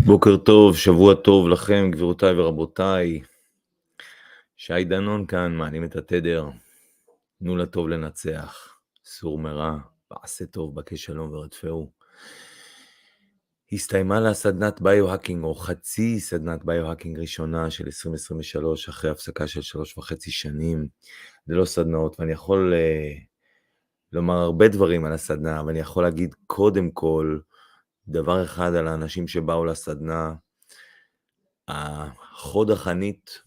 בוקר טוב, שבוע טוב לכם, גבירותיי ורבותיי. שי דנון כאן, מעלים את התדר. תנו לטוב לנצח, סור מרע, ועשה טוב, בקש שלום ורדפהו. הסתיימה לה סדנת ביו-האקינג, או חצי סדנת ביו-האקינג ראשונה של 2023, אחרי הפסקה של 3.5 שנים. זה לא סדנאות, ואני יכול לומר הרבה דברים על הסדנה, אבל אני יכול להגיד קודם כל, דבר אחד על האנשים שבאו לסדנה, החוד החנית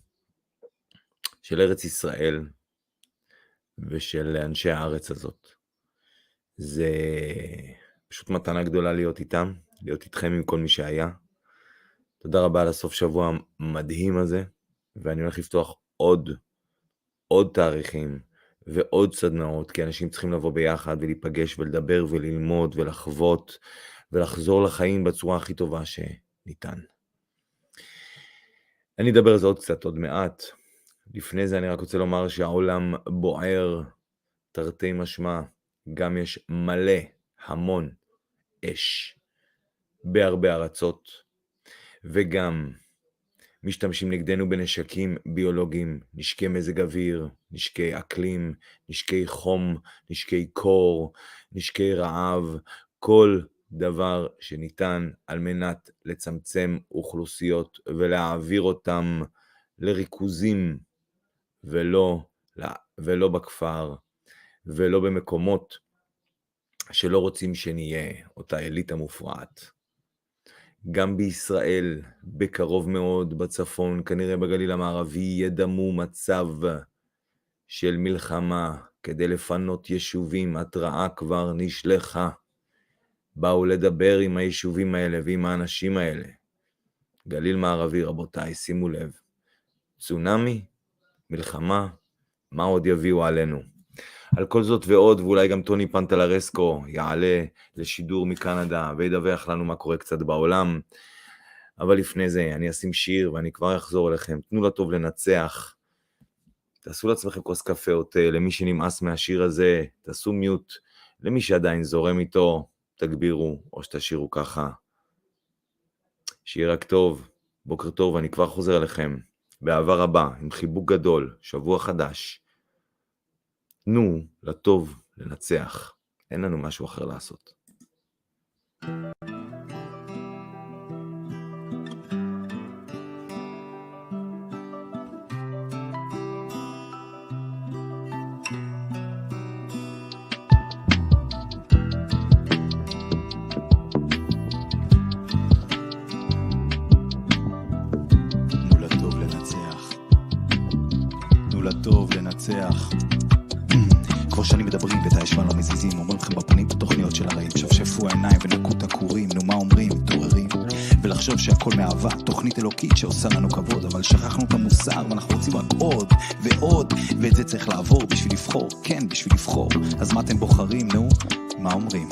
של ארץ ישראל ושל אנשי הארץ הזאת. זה פשוט מתנה גדולה להיות איתם, להיות איתכם עם כל מי שהיה. תודה רבה על הסוף שבוע המדהים הזה, ואני הולך לפתוח עוד תאריכים ועוד סדנאות, כי אנשים צריכים לבוא ביחד ולהיפגש ולדבר וללמוד ולחוות ולחזור לחיים בצורה הכי טובה שניתן. אני אדבר על זה עוד מעט. לפני זה אני רק רוצה לומר שהעולם בוער, תרתי משמע, גם יש מלא, המון אש, בהרבה ארצות, וגם משתמשים נגדנו בנשקים ביולוגיים, נשקי מזג אוויר, נשקי אקלים, נשקי חום, נשקי קור, נשקי רעב, כל דבר שניתן על מנת לצמצם אוכלוסיות ולהעביר אותם לריכוזים ולא בכפר ולא במקומות שלא רוצים שנהיה אותה אליטה מופרעת. גם בישראל, בקרוב מאוד בצפון, כנראה בגליל המערבי, ידמו מצב של מלחמה כדי לפנות יישובים. התראה כבר נשלחה. באו לדבר עם היישובים האלה ועם האנשים האלה. גליל מערבי, רבותיי, שימו לב. צונמי, מלחמה, מה עוד יביאו עלינו? על כל זאת ועוד, ואולי גם טוני פנטלרסקו יעלה לשידור מקנדה וידווח לנו מה קורה קצת בעולם. אבל לפני זה אני אשים שיר ואני כבר אחזור אליכם. תנו לטוב לנצח. תעשו לעצמכם כוס קפה או תה, למי שנמאס מהשיר הזה, תעשו מיוט. למי שעדיין זורם איתו, תגבירו או שתשאירו ככה. שיהיה רק טוב, בוקר טוב, אני כבר חוזר אליכם. באהבה רבה, עם חיבוק גדול, שבוע חדש. תנו לטוב לנצח, אין לנו משהו אחר לעשות. טוב לנצח. כבר שנים מדברים ואת הישבן לא מזיזים, אומרים לכם בפנים את התוכניות של הרעים, שפשפו העיניים ונקו את הכורים, נו מה אומרים? מתעוררים ולחשוב שהכל מאהבה, תוכנית אלוקית שעושה לנו כבוד, אבל שכחנו את המוסר ואנחנו רוצים רק עוד ועוד, ואת זה צריך לעבור בשביל לבחור, כן בשביל לבחור. אז מה אתם בוחרים? נו מה אומרים?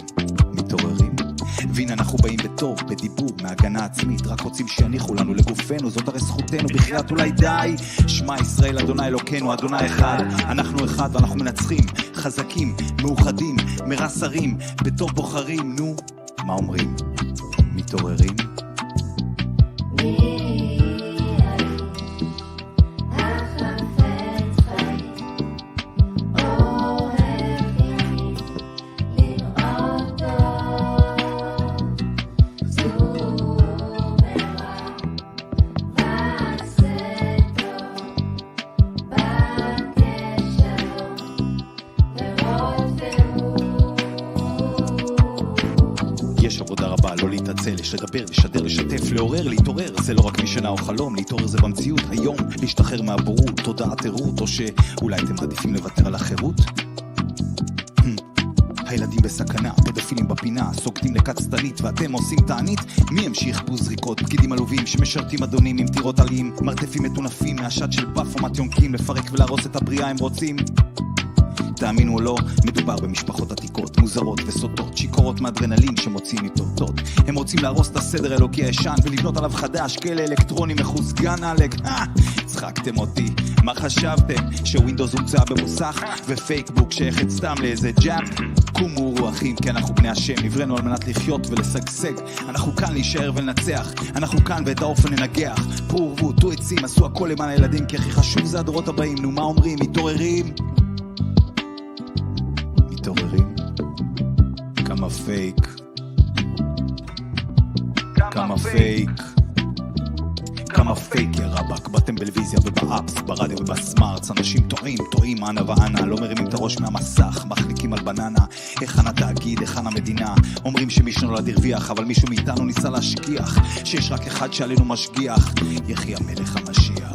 מתעוררים. והנה אנחנו באים בטוב, בדיבור, מהגנה עצמית, רק רוצים שיניחו לנו לגופנו, זאת הרי זכותנו, בחיית אולי די. שמע ישראל אדוני אלוקינו, אדוני אחד, אנחנו אחד ואנחנו מנצחים, חזקים, מאוחדים, מרסרים, בטוב בוחרים, נו, מה אומרים? מתעוררים? יש לדבר, לשדר, לשתף, לעורר, להתעורר. זה לא רק משנה או חלום, להתעורר זה במציאות היום, להשתחרר מהבורות, תודעת עירות, או שאולי אתם מעדיפים לוותר על החירות? הילדים בסכנה, פדופילים בפינה, סוגדים לקצדנית ואתם עושים תענית. מי המשיך פה זריקות, פקידים עלובים שמשרתים אדונים עם טירות עליים, מרתפים מטונפים מהשד של פף או מתיונקים, לפרק ולהרוס את הבריאה הם רוצים. תאמינו או לא, מדובר במשפחות עתיקות, מוזרות וסוטות, שיקורות מאדרנלין שמוציאים מפעוטות. הם רוצים להרוס את הסדר האלוקי הישן ולבנות עליו חדש, כלא אלקטרוני מחוסגן עלק. צחקתם אותי, מה חשבתם? שווינדוס הומצא במוסך ופייסבוק שייכת סתם לאיזה ג'אפ? קומו רוחים, כי אנחנו בני השם, נבראנו על מנת לחיות ולשגשג. אנחנו כאן להישאר ולנצח, אנחנו כאן ואת האופן ננגח. פורבו, תו עצים, עשו הכל למען הילדים, כי הכי חשוב זה הדורות הבאים. נו, מה אומרים? מתעוררים? מתעוררים? כמה פייק, כמה פייק, כמה פייק יא רבק. באתם בלוויזיה ובאפס, ברדיו ובסמארטס. אנשים טועים, אנה ואנה, לא מרימים את הראש מהמסך, מחליקים על בננה. היכן התאגיד, היכן המדינה? אומרים שמישהו נולד הרוויח, אבל מישהו מאיתנו ניסה להשגיח שיש רק אחד שעלינו משגיח, יחי המלך המשיח.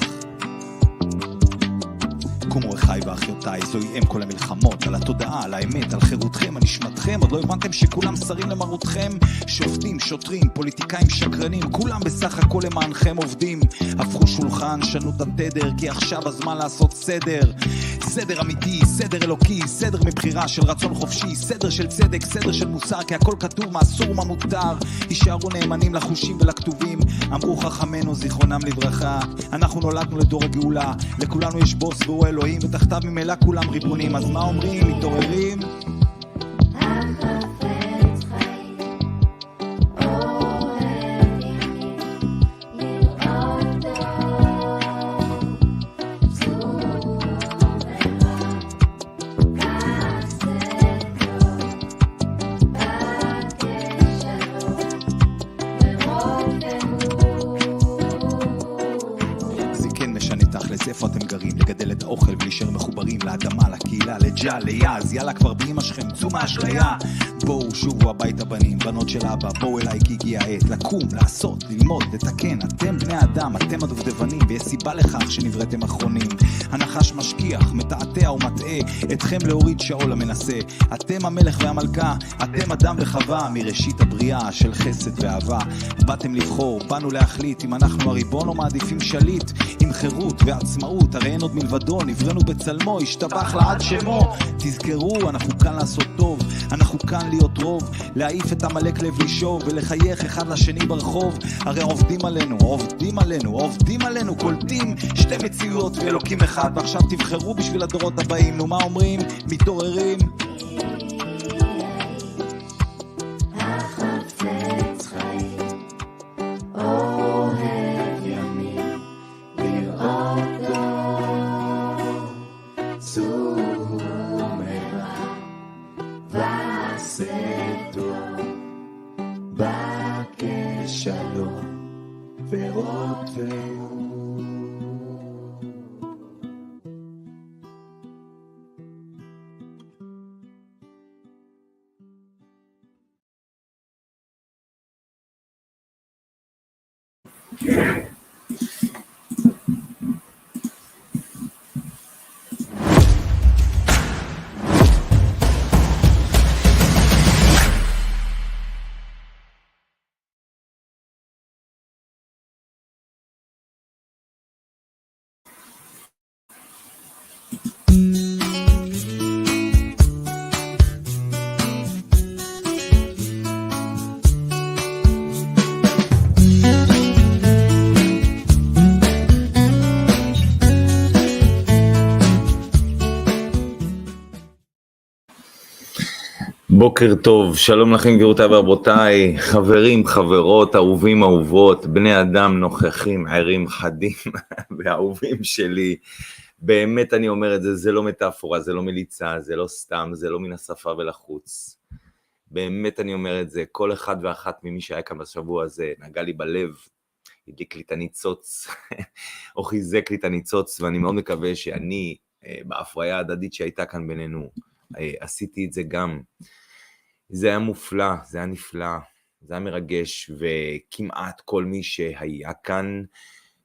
קומו אחי ואחיותיי, זוהי אם כל המלחמות, על התודעה, על האמת, על חירותכם, על נשמתכם. עוד לא הבנתם שכולם שרים למרותכם? שופטים, שוטרים, פוליטיקאים, שקרנים, כולם בסך הכל למענכם עובדים. הפכו שולחן, שנו את התדר, כי עכשיו הזמן לעשות סדר. סדר אמיתי, סדר אלוקי, סדר מבחירה של רצון חופשי, סדר של צדק, סדר של מוסר, כי הכל כתוב מה אסור ומה מותר. יישארו נאמנים לחושים ולכתובים, אמרו חכמינו זיכרונם לברכה. אנחנו נולדנו לדור הגאולה, לכולנו יש בוס והוא אלוהים, ותחתיו ממילא כולם ריבונים. אז מה אומרים? מתעוררים? איפה אתם גרים? לגדל את האוכל ולהישאר מחוברים לאדמה, לקהילה, לג'ה, ליאז. יאללה כבר באמא שלכם, צאו מהאשליה. בואו שובו הביתה בנים, בנות של אבא, בואו אליי כי הגיע העת לקום, לעשות, ללמוד, לתקן. אתם בני אדם, אתם הדובדבנים, ויש סיבה לכך שנבראתם אחרונים. הנחש משכיח, מתעתע ומטעה, אתכם להוריד שאול המנסה. אתם המלך והמלכה, אתם אדם וחווה, מראשית הבריאה של חסד ואהבה. באתם לבחור, באנו להחליט אם אנחנו הריבון או מעדיפים שליט, עם חירות ועצמאות, הרי אין עוד מלבדו, נבראנו בצלמו, השתבח לעד שמו. תזכרו, אנחנו כאן לעשות טוב, אנחנו כאן להיות רוב, להעיף את המלך לב לישור ולחייך אחד לשני ברחוב. הרי עובדים עלינו, קולטים שתי מציאויות ואלוקים אחד, ועכשיו תבחרו בשביל הדורות הבאים. נו, מה אומרים? מתעוררים? בוקר טוב, שלום לכם גבירותיי ורבותיי, חברים, חברות, אהובים, אהובות, בני אדם נוכחים, ערים, חדים ואהובים שלי. באמת אני אומר את זה, זה לא מטאפורה, זה לא מליצה, זה לא סתם, זה לא מן השפה ולחוץ. באמת אני אומר את זה, כל אחד ואחת ממי שהיה כאן בשבוע הזה נגע לי בלב, הדליק לי את הניצוץ, או חיזק לי את הניצוץ, ואני מאוד מקווה שאני, בהפריה ההדדית שהייתה כאן בינינו, עשיתי את זה גם. זה היה מופלא, זה היה נפלא, זה היה מרגש, וכמעט כל מי שהיה כאן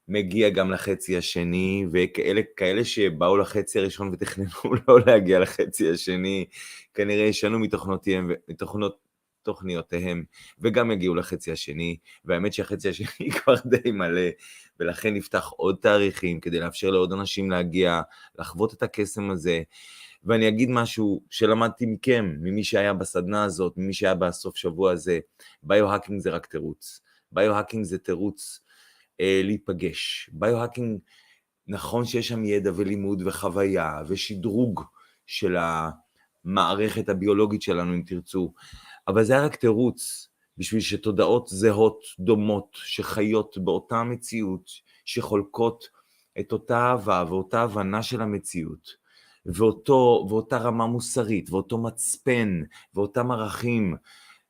מגיע גם לחצי השני, וכאלה שבאו לחצי הראשון ותכננו לא להגיע לחצי השני, כנראה ישנו מתוכניותיהם, וגם יגיעו לחצי השני, והאמת שהחצי השני כבר די מלא, ולכן נפתח עוד תאריכים, כדי לאפשר לעוד אנשים להגיע, לחוות את הקסם הזה, ואני אגיד משהו שלמדתי מכם, ממי שהיה בסדנה הזאת, ממי שהיה בסוף שבוע הזה, ביו-האקינג זה רק תירוץ. ביו-האקינג זה תירוץ להיפגש. ביו-האקינג, נכון שיש שם ידע ולימוד וחוויה ושדרוג של המערכת הביולוגית שלנו, אם תרצו, אבל זה היה רק תירוץ בשביל שתודעות זהות, דומות, שחיות באותה מציאות, שחולקות את אותה אהבה ואותה הבנה של המציאות, ואותה רמה מוסרית, ואותו מצפן, ואותם ערכים,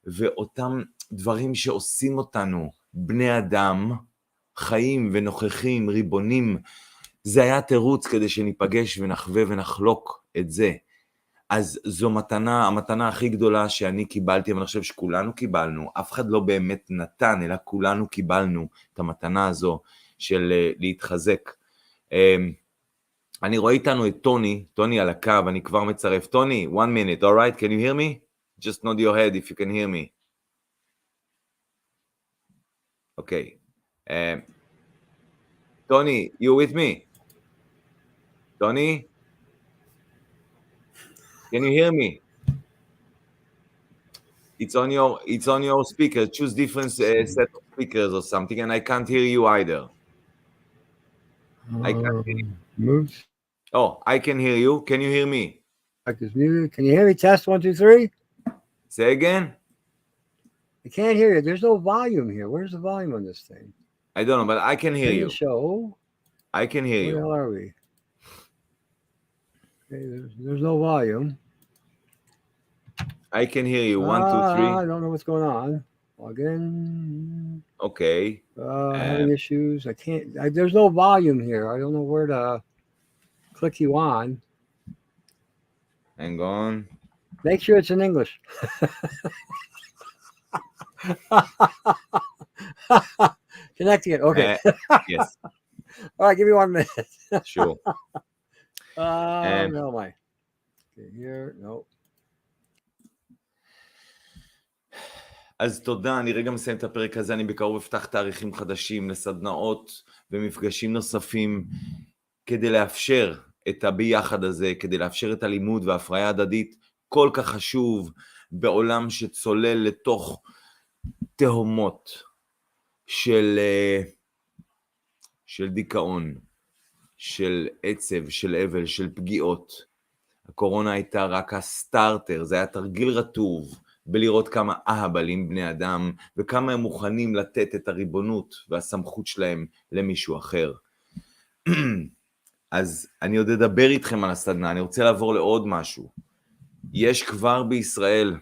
ואותם דברים שעושים אותנו בני אדם, חיים ונוכחים, ריבונים. זה היה תירוץ כדי שניפגש ונחווה ונחלוק את זה. אז זו מתנה, המתנה הכי גדולה שאני קיבלתי, אבל אני חושב שכולנו קיבלנו, אף אחד לא באמת נתן, אלא כולנו קיבלנו את המתנה הזו של להתחזק. אני רואה איתנו את טוני על הקו, אני כבר מצרף. טוני, 1 minute, all right, can you hear me? Just nod your head if you can hear me. Okay. Tony, you with me? Tony? Can you hear me? It's on your speaker. Choose different set of speakers or something, and I can't hear you either. I can't hear you. Moves. Oh, I can hear you. Can you hear me? Can you hear me? Test 1, 2, 3. Say again? I can't hear you. There's no volume here. Where's the volume on this thing? I don't know, but I can hear you. Show. I can hear Where the hell you. are we? Okay, there's no volume. I can hear you. 1, 2, 3. I don't know what's going on. Log in. Okay. Having issues. I can't. There's no volume here. I don't know where to click you on. Hang on. Make sure it's in English. Connecting it. Okay. Yes, All right. Give me 1 minute. sure. No, my. Okay, here. No. אז תודה, אני רגע מסיים את הפרק הזה, אני בקרוב אפתח תאריכים חדשים לסדנאות ומפגשים נוספים, כדי לאפשר את הביחד הזה, כדי לאפשר את הלימוד וההפריה הדדית, כל כך חשוב בעולם שצולל לתוך תהומות של דיכאון, של עצב, של אבל, של פגיעות. הקורונה הייתה רק הסטארטר, זה היה תרגיל רטוב, בלראות כמה אהבלים בני אדם, וכמה הם מוכנים לתת את הריבונות והסמכות שלהם למישהו אחר. אז אני עוד אדבר איתכם על הסדנה, אני רוצה לעבור לעוד משהו. יש כבר בישראל,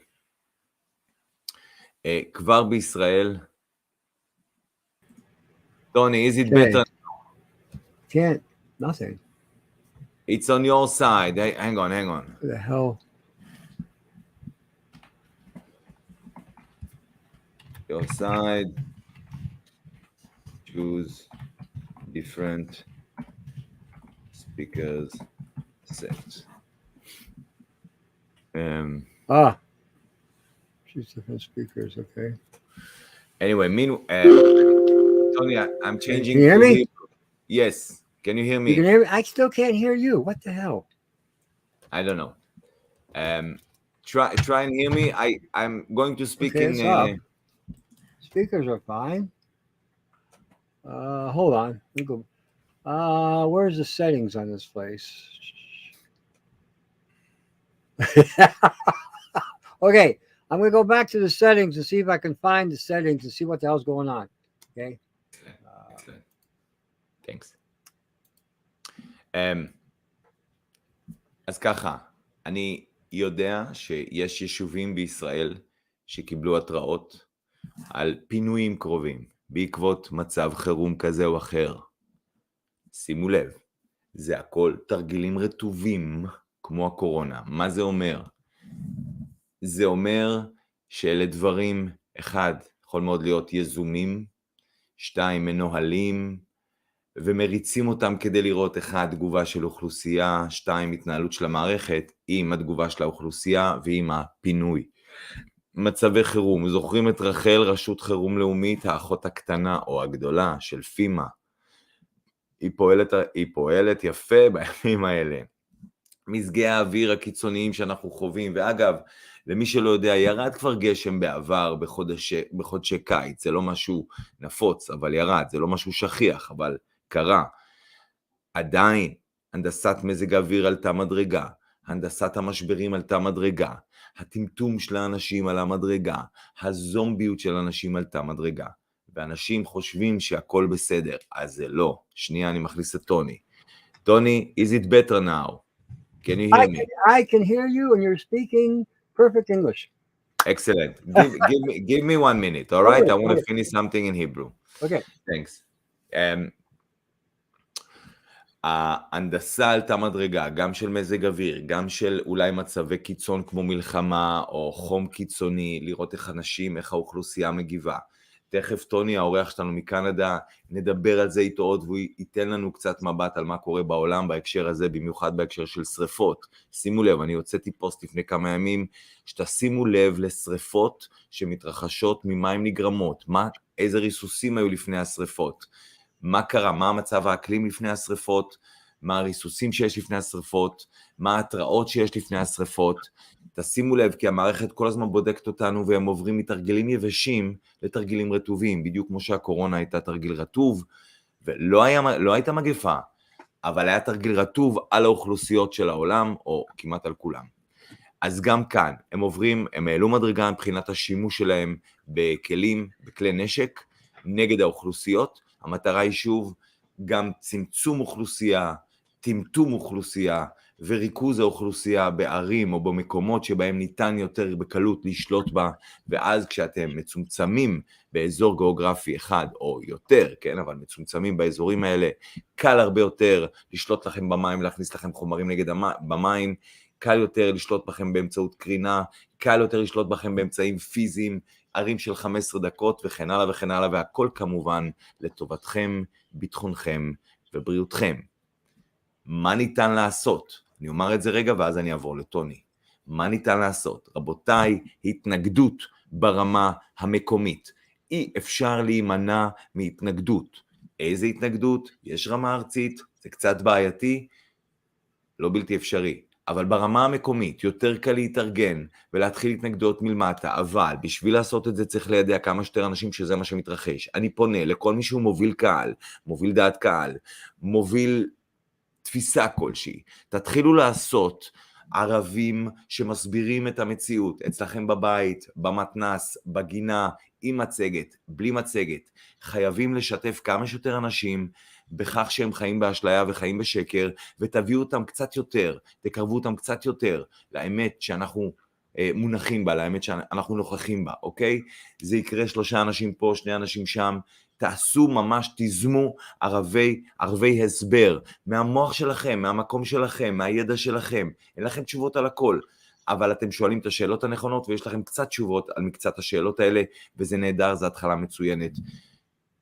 טוני, is it better? Can't. Nothing. It's on your side. Hang on. What the hell? Your side. Choose different speakers set. Choose different speakers. Okay. Anyway, Tony, I'm changing. Can you hear me? Yes. Can you hear me? You can hear me? I still can't hear you. What the hell? I don't know. Try and hear me. I'm going to speak Okay, in. it's up. Speakers are fine. Hold on. Let me go. Where's the settings on this place? Okay, I'm going to go back to the settings and see if I can find the settings and see what the hell's going on. Okay. Excellent. Thanks. אז ככה, אני יודע שיש יישובים בישראל שקיבלו התראות על פינויים קרובים בעקבות מצב חירום כזה או אחר. שימו לב, זה הכל תרגילים רטובים כמו הקורונה. מה זה אומר? זה אומר שאלה דברים, 1, יכול מאוד להיות יזומים, 2, מנוהלים, ומריצים אותם כדי לראות 1, תגובה של אוכלוסייה, 2, התנהלות של המערכת עם התגובה של האוכלוסייה ועם הפינוי. מצבי חירום, זוכרים את רחל, רשות חירום לאומית, האחות הקטנה או הגדולה של פימה. היא פועלת יפה בימים האלה. מזגי האוויר הקיצוניים שאנחנו חווים, ואגב, למי שלא יודע, ירד כבר גשם בעבר בחודשי קיץ, זה לא משהו נפוץ, אבל ירד, זה לא משהו שכיח, אבל קרה. עדיין, הנדסת מזג האוויר עלתה מדרגה, הנדסת המשברים עלתה מדרגה, הטמטום של האנשים על המדרגה, הזומביות של האנשים עלתה מדרגה, ואנשים חושבים שהכל בסדר, אז זה לא. שנייה, אני מכניס את טוני. טוני, is it better now? Can you hear me? I can hear you and you're speaking perfect English. Excellent. Give me 1 minute, all right? Okay, I want to okay. finish something in Hebrew. Okay. Thanks. ההנדסה עלתה מדרגה, גם של מזג אוויר, גם של אולי מצבי קיצון כמו מלחמה או חום קיצוני, לראות איך אנשים, איך האוכלוסייה מגיבה. תכף טוני, האורח שלנו מקנדה, נדבר על זה איתו עוד, והוא ייתן לנו קצת מבט על מה קורה בעולם בהקשר הזה, במיוחד בהקשר של שריפות. שימו לב, אני הוצאתי פוסט לפני כמה ימים, שתשימו לב לשריפות שמתרחשות, ממה הן נגרמות, איזה ריסוסים היו לפני השריפות, מה קרה, מה המצב האקלים לפני השריפות, מה הריסוסים שיש לפני השריפות, מה ההתראות שיש לפני השריפות. תשימו לב, כי המערכת כל הזמן בודקת אותנו, והם עוברים מתרגילים יבשים לתרגילים רטובים, בדיוק כמו שהקורונה הייתה תרגיל רטוב, ולא הייתה מגפה, אבל היה תרגיל רטוב על האוכלוסיות של העולם, או כמעט על כולם. אז גם כאן, הם העלו מדרגה מבחינת השימוש שלהם בכלים, בכלי נשק, נגד האוכלוסיות. המטרה היא שוב גם צמצום אוכלוסייה, טמטום אוכלוסייה, וריכוז האוכלוסייה בערים או במקומות שבהם ניתן יותר בקלות לשלוט בה, ואז כשאתם מצומצמים באזור גיאוגרפי אחד או יותר, כן, אבל מצומצמים באזורים האלה, קל הרבה יותר לשלוט לכם במים, להכניס לכם חומרים נגד במים, קל יותר לשלוט בכם באמצעות קרינה, קל יותר לשלוט בכם באמצעים פיזיים, ערים של 15 דקות וכן הלאה וכן הלאה, והכל כמובן לטובתכם, ביטחונכם ובריאותכם. מה ניתן לעשות? אני אומר את זה רגע ואז אני אעבור לטוני. מה ניתן לעשות? רבותיי, התנגדות ברמה המקומית. אי אפשר להימנע מהתנגדות. איזה התנגדות? יש רמה ארצית, זה קצת בעייתי, לא בלתי אפשרי. אבל ברמה המקומית יותר קל להתארגן ולהתחיל התנגדות מלמטה, אבל בשביל לעשות את זה צריך לידע כמה שיותר אנשים שזה מה שמתרחש. אני פונה לכל מי שהוא מוביל קהל, מוביל דעת קהל, מוביל תפיסה כלשהי. תתחילו לעשות ערבים שמסבירים את המציאות, אצלכם בבית, במתנס, בגינה, עם מצגת, בלי מצגת. חייבים לשתף כמה שיותר אנשים בכך שהם חיים באשליה וחיים בשקר, ותביאו אותם קצת יותר, תקרבו אותם קצת יותר לאמת שאנחנו מונחים בה, לאמת שאנחנו נוכחים בה, אוקיי? זה יקרה 3 אנשים פה, 2 אנשים שם, תעשו ממש, תזמו ערבי הסבר, מהמוח שלכם, מהמקום שלכם, מהידע שלכם, אין לכם תשובות על הכל, אבל אתם שואלים את השאלות הנכונות, ויש לכם קצת תשובות על מקצת השאלות האלה, וזה נהדר, זה התחלה מצוינת.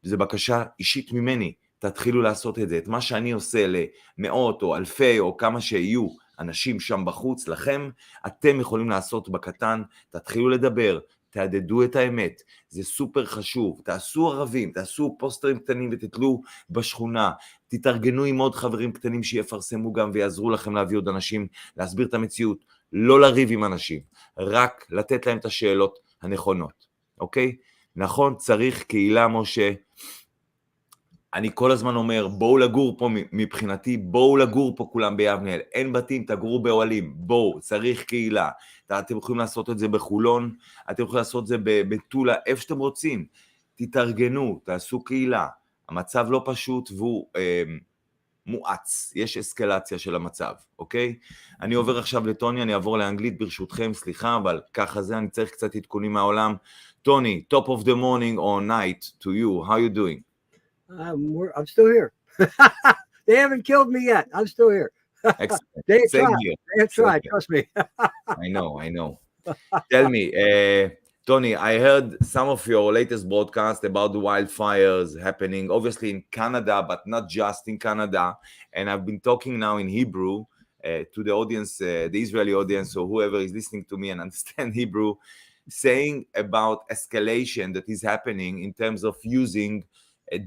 זו בקשה אישית ממני, תתחילו לעשות את זה, את מה שאני עושה למאות או אלפי או כמה שיהיו אנשים שם בחוץ, לכם, אתם יכולים לעשות בקטן, תתחילו לדבר, תעדדו את האמת, זה סופר חשוב, תעשו ערבים, תעשו פוסטרים קטנים ותתלו בשכונה, תתארגנו עם עוד חברים קטנים שיפרסמו גם ויעזרו לכם להביא עוד אנשים, להסביר את המציאות, לא לריב עם אנשים, רק לתת להם את השאלות הנכונות, אוקיי? נכון, צריך קהילה, משה, אני כל הזמן אומר, בואו לגור פה מבחינתי, בואו לגור פה כולם ביבנאל, אין בתים, תגורו באוהלים, בואו, צריך קהילה, אתם יכולים לעשות את זה בחולון, אתם יכולים לעשות את זה בטולה, איפה שאתם רוצים, תתארגנו, תעשו קהילה, המצב לא פשוט והוא מואץ, יש אסקלציה של המצב, אוקיי? אני עובר עכשיו לטוני, אני אעבור לאנגלית ברשותכם, סליחה, אבל ככה זה, אני צריך קצת עדכונים מהעולם. טוני, top of the morning or night to you, how you doing? I'm still here. They haven't killed me yet. I'm still here. Excellent. They have Same tried. here. They have tried. Trust me. I know. Tell me, Tony, I heard some of your latest broadcasts about the wildfires happening, obviously in Canada, but not just in Canada. And I've been talking now in Hebrew to the audience, the Israeli audience, or whoever is listening to me and understand Hebrew, saying about escalation that is happening in terms of using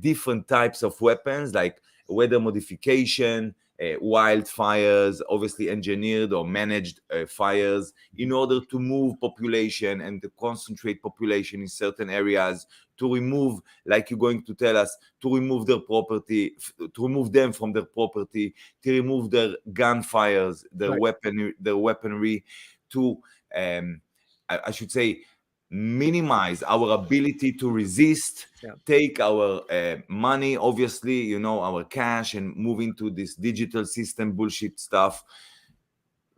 different types of weapons like weather modification, wildfires, obviously engineered or managed fires, in order to move population and to concentrate population in certain areas, to remove, like you're going to tell us, to remove their property, to remove them from their property, to remove their gunfires, their weaponry, to, I should say, minimize our ability to resist, take our money, obviously, you know, our cash, and move into this digital system bullshit stuff.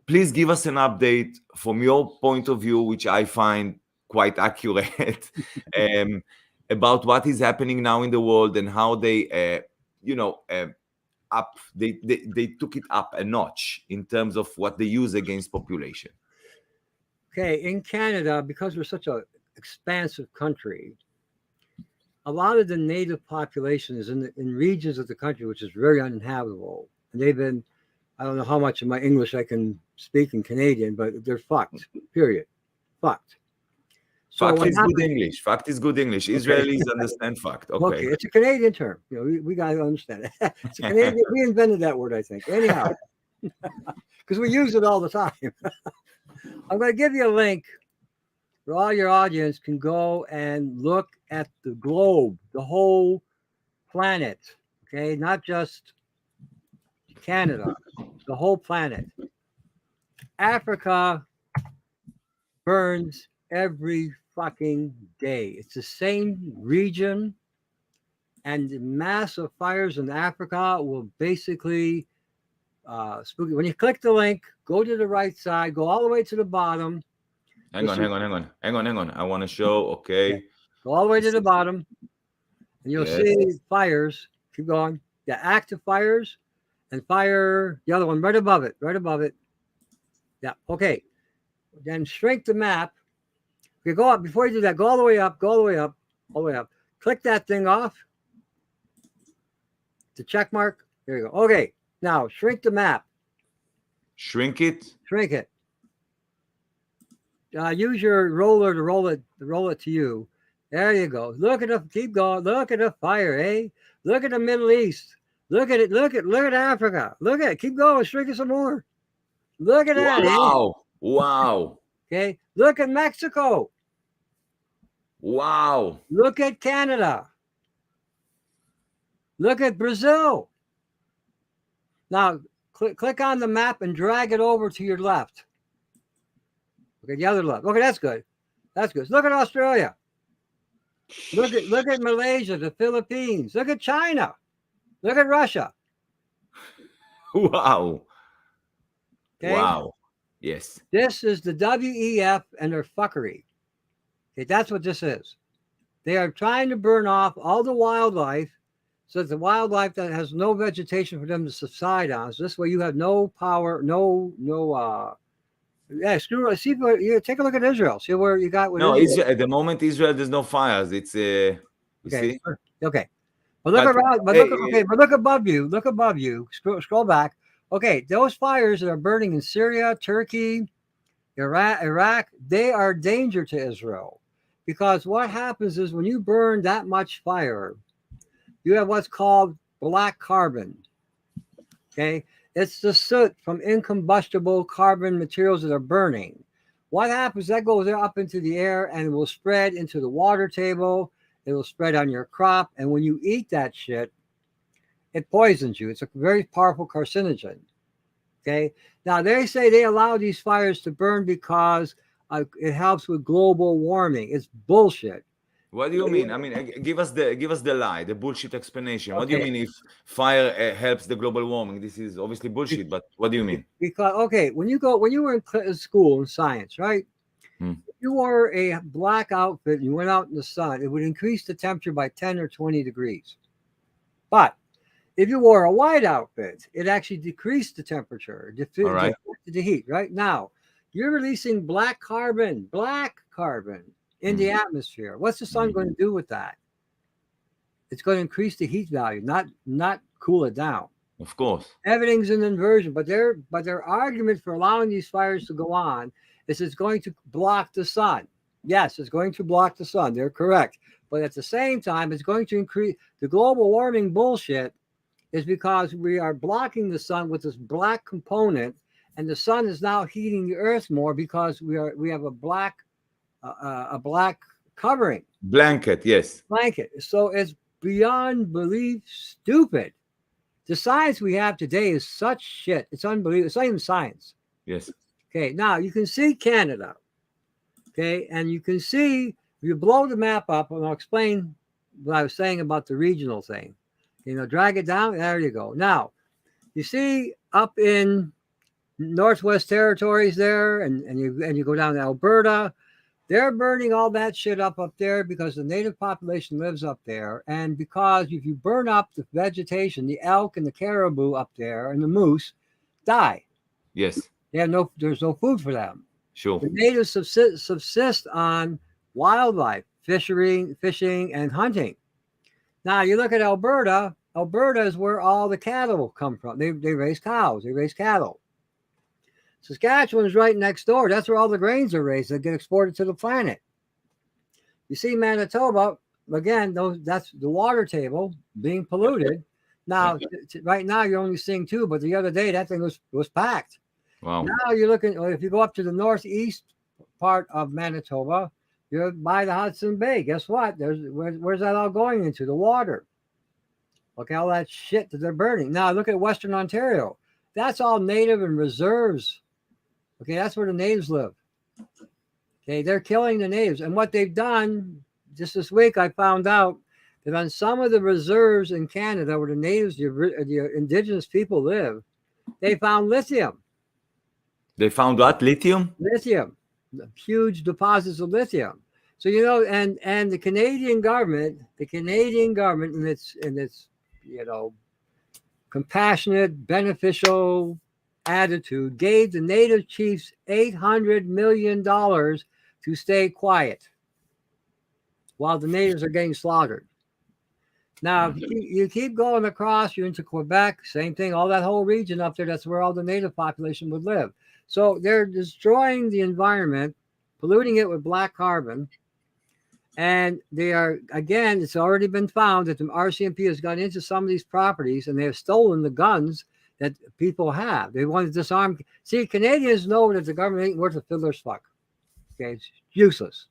Please give us an update from your point of view, which I find quite accurate, about what is happening now in the world and how they, they took it up a notch in terms of what they use against population. Okay, in Canada, because we're such an expansive country, a lot of the native population is in regions of the country which is very uninhabitable. And they've been, I don't know how much of my English I can speak in Canadian, but they're fucked, period. Fucked. So fact is good English. Fact is good English. Okay. Israelis understand fact. Okay. It's a Canadian term. You know, we got to understand it. It's a Canadian. We invented that word, I think. Anyhow, because we use it all the time. I'm going to give you a link where all your audience can go and look at the globe, the whole planet, okay? Not just Canada, the whole planet. Africa burns every fucking day. It's the same region, and the massive fires in Africa will basically spooky. When you click the link, go to the right side, go all the way to the bottom. Hang on. I want to show, okay. Go all the way to the bottom, and you'll see fires. Keep going. Yeah, active fires and fire, the other one right above it. Yeah, okay. Then shrink the map. Okay, go up. Before you do that, go all the way up. Click that thing off. The check mark. There you go. Okay. Now shrink the map. Shrink it. Use your roller to roll it to you. There you go. Keep going. Look at the fire, eh? Look at the Middle East. Look at it. Look at Africa. Look at it. Keep going. Shrink it some more. Look at that. Wow. Okay. Look at Mexico. Wow. Look at Canada. Look at Brazil. Now, click on the map and drag it over to your left. Okay, the other left. Okay, that's good. Look at Australia. Look at Malaysia, the Philippines. Look at China. Look at Russia. Wow. Okay? Wow. Yes. This is the WEF and their fuckery. Okay, that's what this is. They are trying to burn off all the wildlife, so that the wildlife that has no vegetation for them to subside on. So this way you have no power, screw it. See, take a look at Israel. See where you got. Israel, at the moment, Israel, there's no fires. It's okay. See? Okay. But look around. But look above you. Look above you. Scroll back. Okay, those fires that are burning in Syria, Turkey, Iraq, they are a danger to Israel, because what happens is when you burn that much fire, you have what's called black carbon. Okay, it's the soot from incombustible carbon materials that are burning. What happens? That goes up into the air and it will spread into the water table. It will spread on your crop, and when you eat that shit, it poisons you. It's a very powerful carcinogen. Okay. Now they say they allow these fires to burn because it helps with global warming. It's bullshit. What do you mean? I mean, give us the lie, the bullshit explanation. What do you mean if fire helps the global warming? This is obviously bullshit, but what do you mean? Because when you were in school in science, right? If you wore a black outfit and you went out in the sun, it would increase the temperature by 10 or 20 degrees. But if you wore a white outfit, it actually decreased the temperature, the heat. Right now, you're releasing black carbon in the atmosphere. What's the sun going to do with that? It's going to increase the heat value, not cool it down. Of course. Everything's an inversion, but their argument for allowing these fires to go on is it's going to block the sun. Yes, it's going to block the sun. They're correct. But at the same time, it's going to increase the global warming bullshit is because we are blocking the sun with this black component, and the sun is now heating the earth more because we have a black covering. Blanket, yes. Blanket. So it's beyond belief stupid. The science we have today is such shit. It's unbelievable. It's not even science. Yes. Okay, now you can see Canada. Okay, and you can see, if you blow the map up, and I'll explain what I was saying about the regional thing. Drag it down. There you go. Now, you see up in Northwest Territories there, and you go down to Alberta, they're burning all that shit up there because the native population lives up there. And because if you burn up the vegetation, the elk and the caribou up there and the moose die. Yes. There's no food for them. Sure. The natives subsist on wildlife, fishing, and hunting. Now you look at Alberta. Alberta is where all the cattle come from. They raise cows. They raise cattle. Saskatchewan is right next door. That's where all the grains are raised that get exported to the planet. You see Manitoba, again, that's the water table being polluted. Now, right now, you're only seeing 2, but the other day, that thing was packed. Wow. Now you're looking, if you go up to the northeast part of Manitoba, you're by the Hudson Bay. Guess what? Where's that all going into? The water. Look at all that shit that they're burning. Now, look at Western Ontario. That's all native and reserves. Okay, that's where the natives live. Okay, they're killing the natives. And what they've done, just this week, I found out that on some of the reserves in Canada where the natives, the indigenous people live, they found lithium. They found what? Lithium? Lithium. Huge deposits of lithium. So, and the Canadian government in its compassionate, beneficial attitude gave the native chiefs $800 million to stay quiet while the natives are getting slaughtered. Now, if you keep going across, you're into Quebec, same thing, all that whole region up there, that's where all the native population would live. So they're destroying the environment, polluting it with black carbon. And they are, again, it's already been found that the RCMP has gone into some of these properties and they have stolen the guns that people have. They want to disarm. See, Canadians know that the government ain't worth a fiddler's fuck. Okay, it's useless.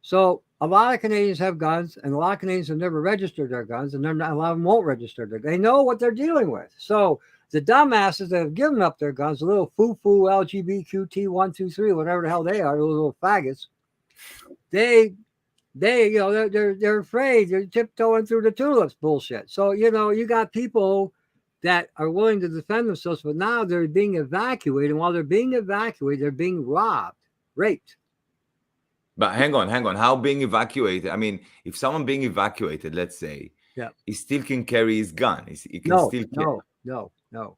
So a lot of Canadians have guns, and a lot of Canadians have never registered their guns, and a lot of them won't register their guns. They know what they're dealing with. So the dumbasses that have given up their guns, the little foo-foo LGBTQ123, whatever the hell they are, those little faggots, they're afraid. They're tiptoeing through the tulips bullshit. So, you got people that are willing to defend themselves, but now they're being evacuated. And while they're being evacuated, they're being robbed, raped. But hang on. How being evacuated? I mean, if someone being evacuated, let's say, he still can carry his gun. He can still carry. No. You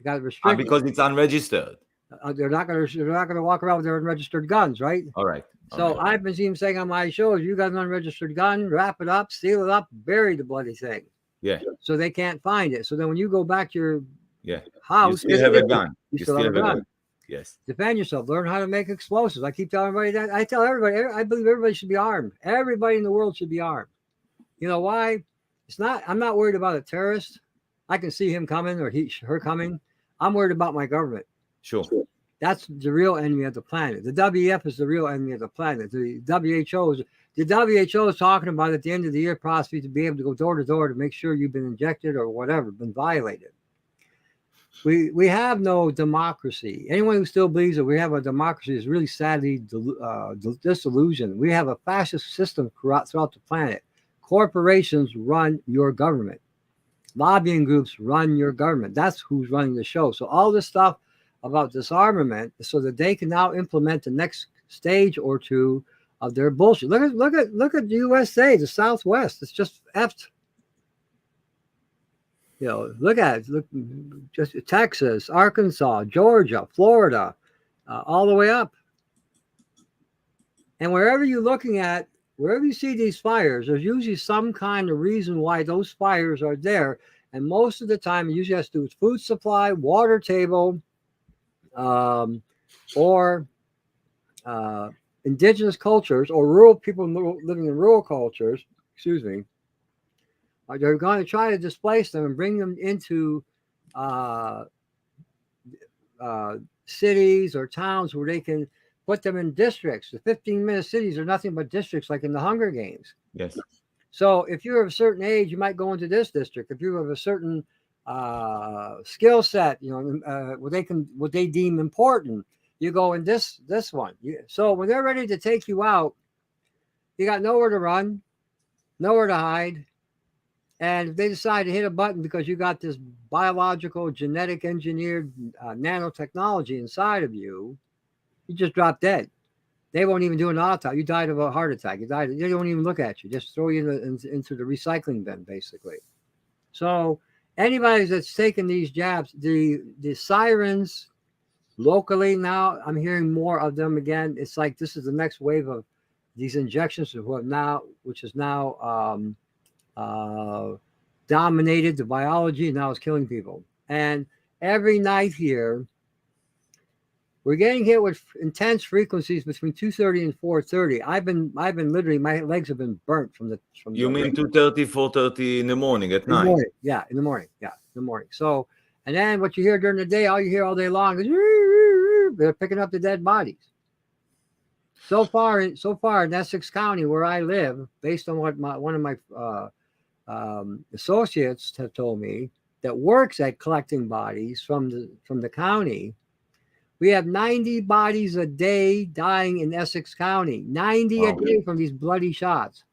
got to restrict because it's unregistered. They're not going to walk around with their unregistered guns, right? All right. So I've been even saying on my shows, you got an unregistered gun, wrap it up, seal it up, bury the bloody thing. Yeah. So they can't find it. So then when you go back to your house, you still have a gun. You still have a gun. Yes. Defend yourself. Learn how to make explosives. I keep telling everybody that. I tell everybody, I believe everybody should be armed. Everybody in the world should be armed. You know why? I'm not worried about a terrorist. I can see him coming or her coming. I'm worried about my government. Sure. That's the real enemy of the planet. The WEF is the real enemy of the planet. The WHO is talking about at the end of the year possibly to be able to go door to door to make sure you've been injected or whatever, been violated. We have no democracy. Anyone who still believes that we have a democracy is really sadly disillusioned. We have a fascist system throughout the planet. Corporations run your government. Lobbying groups run your government. That's who's running the show. So all this stuff about disarmament so that they can now implement the next stage or two of their bullshit. Look at the USA, the Southwest. It's just effed. Look at it. Look, just Texas, Arkansas, Georgia, Florida, all the way up. And wherever you're looking at, wherever you see these fires, there's usually some kind of reason why those fires are there. And most of the time, it usually has to do with food supply, water table, or indigenous cultures or rural people living in rural cultures, They're going to try to displace them and bring them into cities or towns where they can put them in districts. The 15-minute cities are nothing but districts, like in the Hunger Games. Yes. So if you're of a certain age, you might go into this district. If you're of a certain skill set, what they deem important, you go in this one. So when they're ready to take you out, you got nowhere to run, nowhere to hide. And if they decide to hit a button because you got this biological, genetic engineered nanotechnology inside of you, you just drop dead. They won't even do an autopsy. You died of a heart attack. They don't even look at you. Just throw you into the recycling bin, basically. So anybody that's taken these jabs, the sirens locally now, I'm hearing more of them again. It's like this is the next wave of these injections, which is now dominated the biology, and now it's killing people. And every night here, we're getting hit with intense frequencies between 2:30 and 4:30. I've been literally, my legs have been burnt from the. You mean 2:30, 4:30 in the morning at night? Morning. Yeah, in the morning. So, and then what you hear during the day, all you hear all day long is they're picking up the dead bodies. So far in Essex County, where I live, based on what one of my associates have told me that works at collecting bodies from the county, we have 90 bodies a day dying in Essex County. 90 a day from these bloody shots.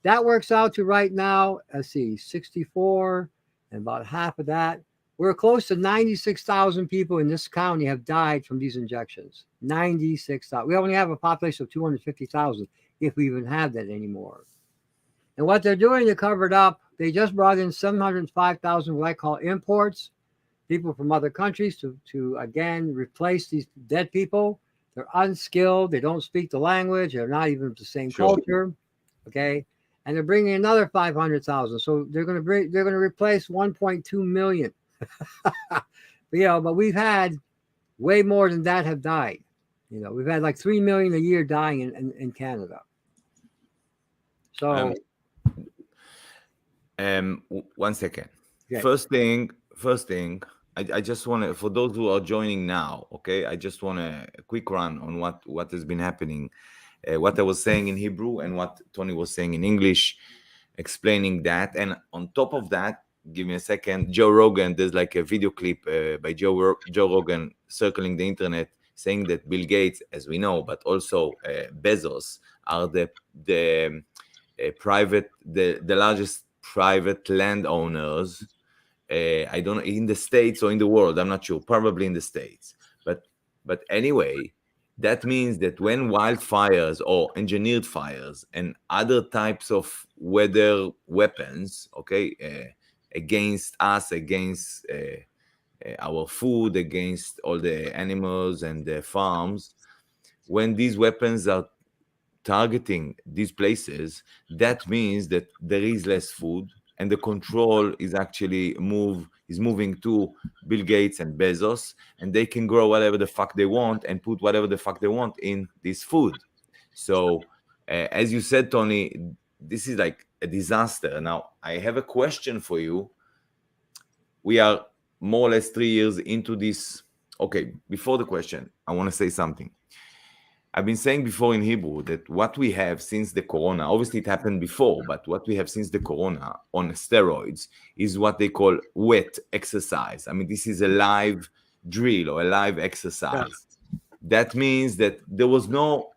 That works out to right now, let's see, 64, and about half of that. We're close to 96,000 people in this county have died from these injections. 96,000. We only have a population of 250,000, if we even have that anymore. And what they're doing to cover it up, they just brought in 705,000 what I call imports, people from other countries to again replace these dead people. They're unskilled. They don't speak the language. They're not even the same culture. Okay, and they're bringing another 500,000. So they're going to replace 1.2 million. But we've had way more than that have died. We've had like 3 million a year dying in Canada. So, one second. Okay. First thing, I just want to, for those who are joining now, okay, I just want a quick run on what has been happening, what I was saying in Hebrew and what Tony was saying in English, explaining that. And on top of that, give me a second, Joe Rogan, there's like a video clip by Joe Rogan circling the internet saying that Bill Gates, as we know, but also Bezos are the largest private landowners. I don't know, in the States or in the world, I'm not sure, probably in the States. But anyway, that means that when wildfires or engineered fires and other types of weather weapons, okay, against us, against our food, against all the animals and the farms, when these weapons are targeting these places, that means that there is less food, and the control is actually moving to Bill Gates and Bezos, and they can grow whatever the fuck they want and put whatever the fuck they want in this food. So, as you said, Tony, this is like a disaster. Now, I have a question for you. We are more or less 3 years into this. Okay, before the question, I want to say something. I've been saying before in Hebrew that what we have since the corona, obviously it happened before, but what we have since the corona on steroids is what they call wet exercise. I mean, this is a live drill or a live exercise. Yeah. That means that there was no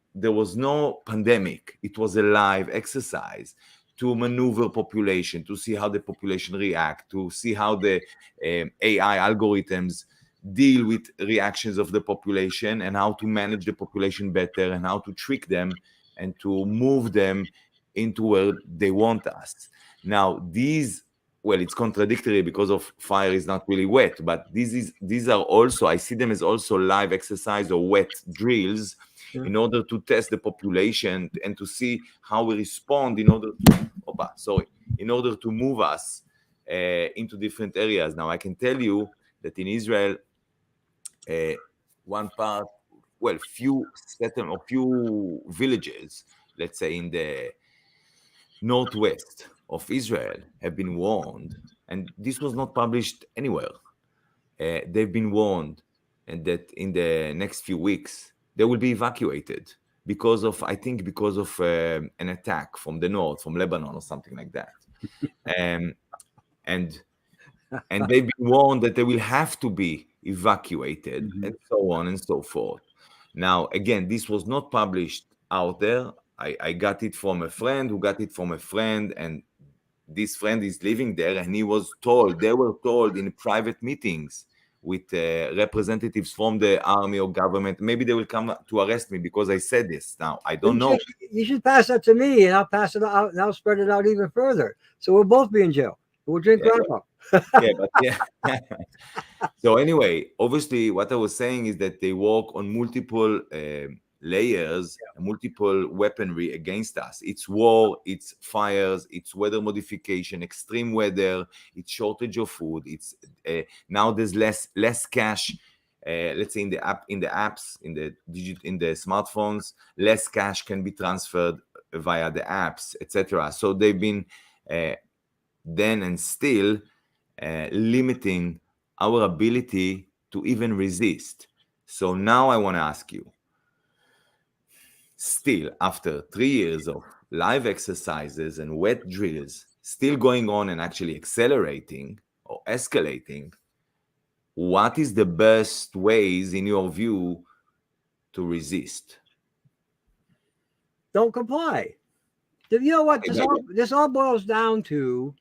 pandemic. It was a live exercise to maneuver population, to see how the population react, to see how the AI algorithms deal with reactions of the population and how to manage the population better and how to trick them and to move them into where they want us. Now, it's contradictory because of fire is not really wet, but these are also, I see them as also live exercise or wet drills in order to test the population and to see how we respond in order to move us into different areas. Now, I can tell you that in Israel, few villages, let's say in the northwest of Israel have been warned, and this was not published anywhere. They've been warned, and that in the next few weeks they will be evacuated because of an attack from the north, from Lebanon or something like that. And they've been warned that they will have to be evacuated, and so on and so forth. Now, again, this was not published out there. I got it from a friend who got it from a friend, and this friend is living there, and they were told in private meetings with representatives from the army or government. Maybe they will come to arrest me because I said this. Now, I don't know. You should pass that to me, and I'll pass it out, and I'll spread it out even further. So we'll both be in jail. We'll drink Grandpa. So anyway, obviously, what I was saying is that they work on multiple layers, multiple weaponry against us. It's war, it's fires, it's weather modification, extreme weather, it's shortage of food. It's now there's less cash. Let's say in the apps, in the smartphones, less cash can be transferred via the apps, etc. So they've been then and still limiting our ability to even resist. So now I want to ask you, still after 3 years of live exercises and wet drills still going on and actually accelerating or escalating, what is the best ways in your view to resist? Don't comply. You know what this all boils down to?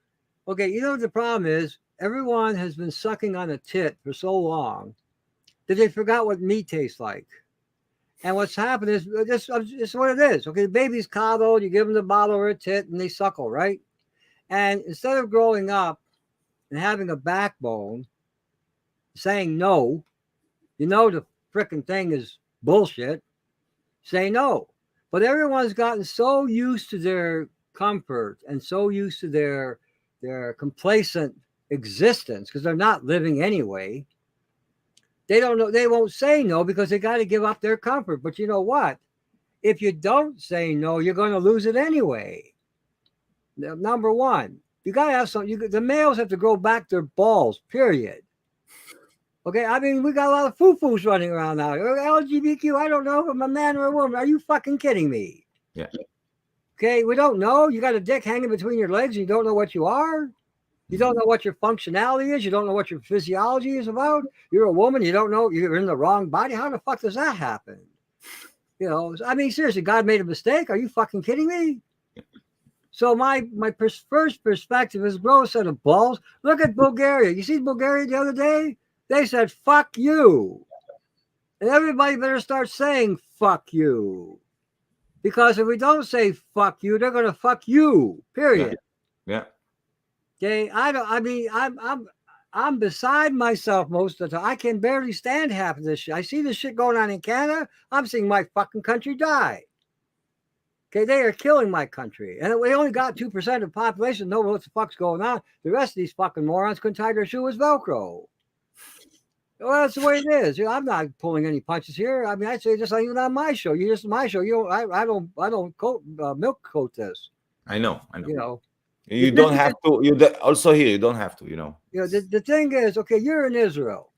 Okay, you know what the problem is? Everyone has been sucking on a tit for so long that they forgot what meat tastes like. And what's happened is this is what it is. Okay, the baby's coddled, you give them the bottle or a tit, and they suckle, right? And instead of growing up and having a backbone, saying no, you know the frickin' thing is bullshit, say no. But everyone's gotten so used to their comfort and so used to their complacent existence because they're not living anyway. They don't know, they won't say no because they got to give up their comfort. But you know what? If you don't say no, you're going to lose it anyway. Number one, you got to have something. The males have to grow back their balls, period. Okay, I mean, we got a lot of foo-foos running around now. LGBTQ, I don't know if I'm a man or a woman. Are you fucking kidding me? Yeah. Okay, we don't know. You got a dick hanging between your legs and you don't know what you are. You don't know what your functionality is. You don't know what your physiology is about. You're a woman. You don't know. You're in the wrong body. How the fuck does that happen? You know, I mean, seriously, God made a mistake. Are you fucking kidding me? So my first perspective is grow a set of balls. Look at Bulgaria. You see Bulgaria the other day? They said, fuck you. And everybody better start saying, fuck you. Because if we don't say fuck you, they're going to fuck you, period. Yeah. Okay, I'm beside myself most of the time. I can barely stand half of this shit. I see this shit going on in Canada. I'm seeing my fucking country die. Okay, they are killing my country. And we only got 2% of the population know what the fuck's going on. The rest of these fucking morons couldn't tie their shoe with Velcro. Well, that's the way it is. You know, I'm not pulling any punches here. I mean, I say just like even on my show. You just my show. You know, I don't milk coat this. I know. You know. You don't have to. Also here, you don't have to. You know. You know, the thing is, okay, you're in Israel.